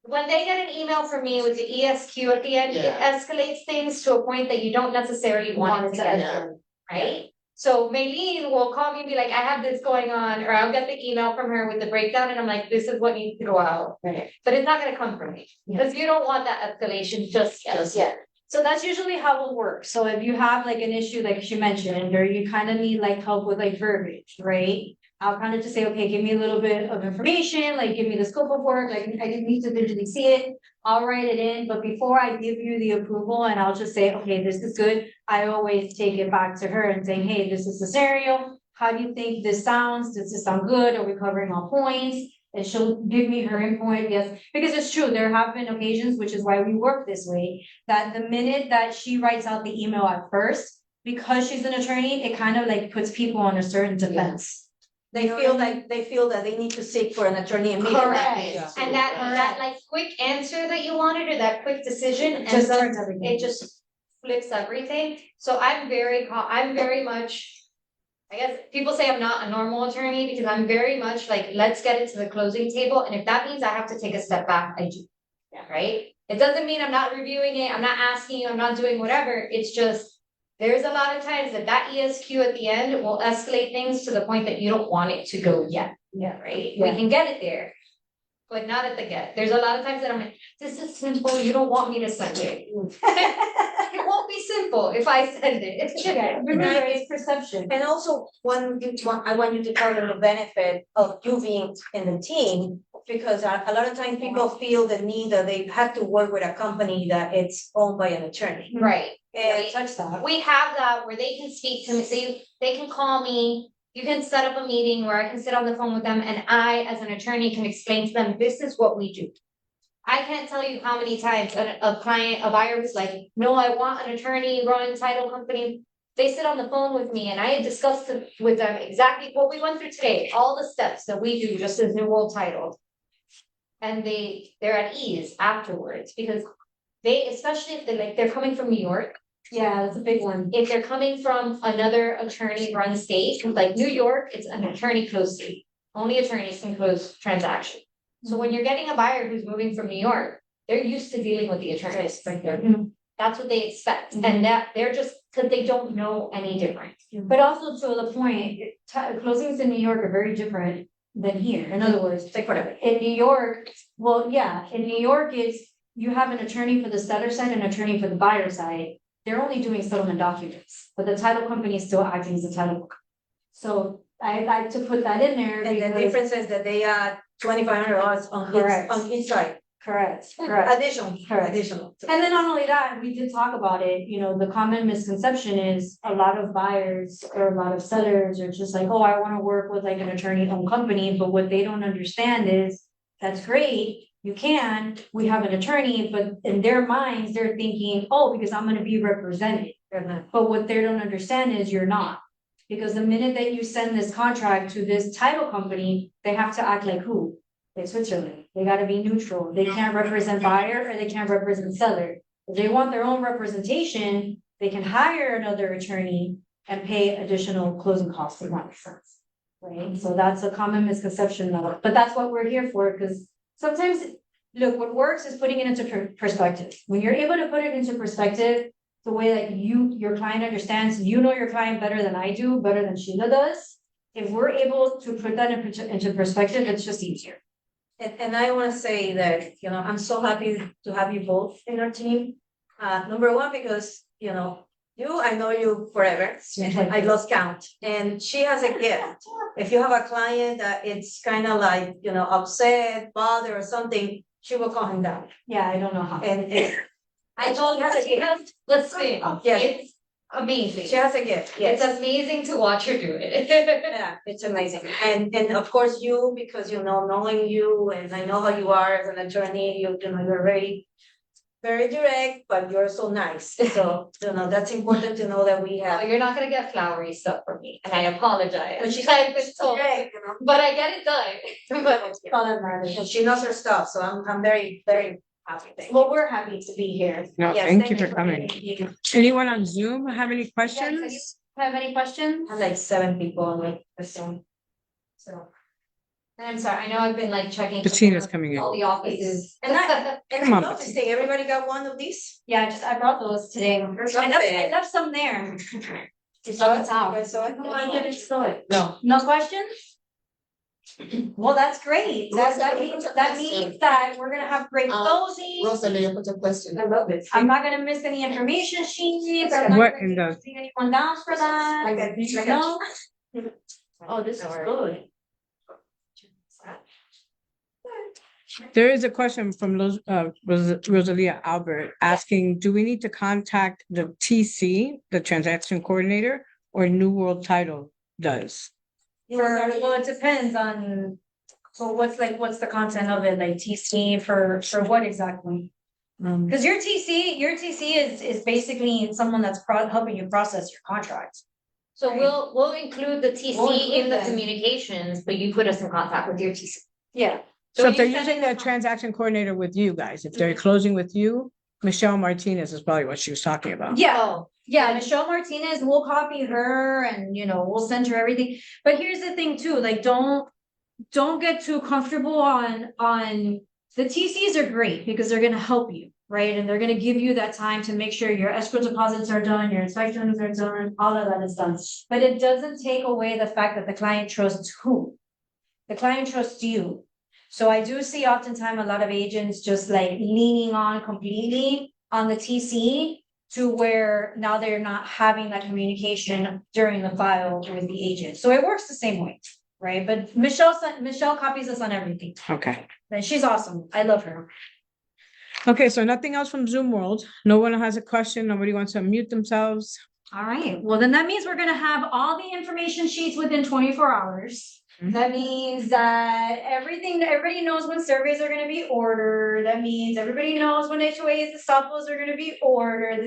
When they get an email from me with the ESQ at the end, it escalates things to a point that you don't necessarily want it to escalate, right? So Maylene will call me and be like, I have this going on, or I'll get the email from her with the breakdown and I'm like, this is what needs to go out. Right. But it's not gonna come from me, because you don't want that escalation just yet. So that's usually how it works. So if you have like an issue, like she mentioned, or you kind of need like help with like verbiage, right? I'll kind of just say, okay, give me a little bit of information, like give me the scope of work, like I just need to visually see it. I'll write it in, but before I give you the approval and I'll just say, okay, this is good. I always take it back to her and saying, hey, this is the scenario. How do you think this sounds? Does this sound good? Are we covering all points? And she'll give me her input, yes, because it's true, there have been occasions, which is why we work this way, that the minute that she writes out the email at first, because she's an attorney, it kind of like puts people on a certain defense. They feel that they need to seek for an attorney immediately. Correct, and that like quick answer that you wanted, or that quick decision, and Just then turns everything. it just flips everything. So I'm very much. I guess people say I'm not a normal attorney because I'm very much like, let's get it to the closing table. And if that means I have to take a step back, I do. Yeah, right? It doesn't mean I'm not reviewing it. I'm not asking you, I'm not doing whatever. It's just, there's a lot of times that ESQ at the end will escalate things to the point that you don't want it to go yet. Yeah. Right? Yeah. We can get it there, but not at the get. There's a lot of times that I'm like, this is simple. You don't want me to send it. It won't be simple if I send it. Remember, it's perception. And also, I want you to tell them the benefit of you being in the team, because a lot of times people feel the need that they have to work with a company that it's owned by an attorney. Right. And touch that. We have that where they can speak to me, they can call me, you can set up a meeting where I can sit on the phone with them and I, as an attorney, can explain to them, this is what we do. I can't tell you how many times a buyer was like, no, I want an attorney, run title company. They sit on the phone with me and I had discussed with them exactly what we went through today, all the steps that we do just as New World Title. And they're at ease afterwards, because especially if they're coming from New York. Yeah, that's a big one. If they're coming from another attorney run state, like New York, it's an attorney closed state. Only attorneys can close transactions. So when you're getting a buyer who's moving from New York, they're used to dealing with the attorneys. That's what they expect. And that they're just, because they don't know any different. But also to the point, closings in New York are very different than here. In other words, Like whatever. in New York, in New York, you have an attorney for the seller side and an attorney for the buyer side. They're only doing settlement documents, but the title company is still acting as a title company. So I like to put that in there. And the difference is that they add $2,500 on each side. Correct. Additional. And then not only that, we did talk about it, the common misconception is a lot of buyers or a lot of sellers are just like, oh, I want to work with like an attorney-owned company, but what they don't understand is, that's great, you can, we have an attorney, but in their minds, they're thinking, oh, because I'm gonna be represented. But what they don't understand is you're not. Because the minute that you send this contract to this title company, they have to act like who? Like Switzerland. They gotta be neutral. They can't represent buyer or they can't represent seller. If they want their own representation, they can hire another attorney and pay additional closing costs, if that makes sense. Right? So that's a common misconception of it. But that's what we're here for, because sometimes, look, what works is putting it into perspective. When you're able to put it into perspective, the way that your client understands, your client better than I do, better than Sheila does. If we're able to put that into perspective, it's just easier. And I want to say that, I'm so happy to have you both in our team. Number one, because, you know, I know you forever. I lost count. And she has a gift. If you have a client that it's kind of like, upset, bothered or something, she will calm him down. Yeah, I don't know how. And I told her to gift, listen, Yeah. it's amazing. she has a gift, It's yes. amazing to watch her do it. Yeah, it's amazing. And of course you, because knowing you and I know how you are as an attorney, you're very, very direct, but you're so nice. So, that's important to know that we No, have. you're not gonna get flowery stuff from me, and I apologize. But she's I've been told, direct, but I get it done. But all that matters, and she knows her stuff, so I'm very, very happy. Thank you. Well, we're happy to be here. No, Yes, thank you for coming. being- Anyone on Zoom have any any- questions? have any questions? I have like 7 people on like the Zoom. So. And I'm sorry, I know I've been like checking. Betina's coming in. All the offices. And And Come I'm on, noticing, everybody got one of these? Yeah, I brought those today. I left some there. Just on the top. Okay, so I didn't saw it. No. No questions? Well, that's great. That means that we're gonna have great closing. Rosalie, put a question. I love it. I'm not gonna miss any information sheets. I'm What not in gonna the- see anyone down for that. No? Oh, this is good. There is a question from Rosalia Albert asking, do we need to contact the TC, the transaction coordinator, or New World Title does? Well, it depends on, so what's the content of it, like TC for what exactly? Cause your TC is basically someone that's helping you process your contract. So we'll include the We'll TC include in the them. communications, but you put us in contact with your TC. Yeah. So if you they're send using it the to- transaction coordinator with you guys, if they're closing with you, Michelle Martinez is probably what she was talking about. Yeah, yeah, Michelle Martinez, we'll copy her and, we'll send her everything. But here's the thing too, like, don't get too comfortable on, the TCs are great because they're gonna help you, right? And they're gonna give you that time to make sure your escrow deposits are done, your inspections are done, all of that is done. But it doesn't take away the fact that the client trusts who? The client trusts you. So I do see oftentimes a lot of agents just like leaning on completely on the TC to where now they're not having that communication during the file with the agent. So it works the same way, right? But Michelle copies us on everything. Okay. And she's awesome. I love her. Okay, so nothing else from Zoom world. No one has a question. Nobody wants to unmute themselves. All right, well, then that means we're gonna have all the information sheets within 24 hours. That means that everybody knows when surveys are gonna be ordered. That means everybody knows when HOAs and softballs are gonna be ordered.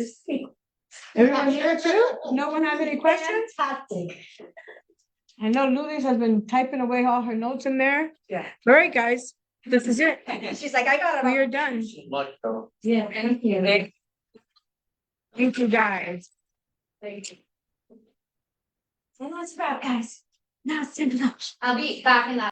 Everyone here too? No one has any questions? Fantastic. I know Lulis has been typing away all her notes in there. Yeah. All right, guys, this is it. She's like, I got it all. We are done. Yeah, thank you. Thank you, guys. Thank you. I know it's about, guys. Now it's time to go. I'll be back in that.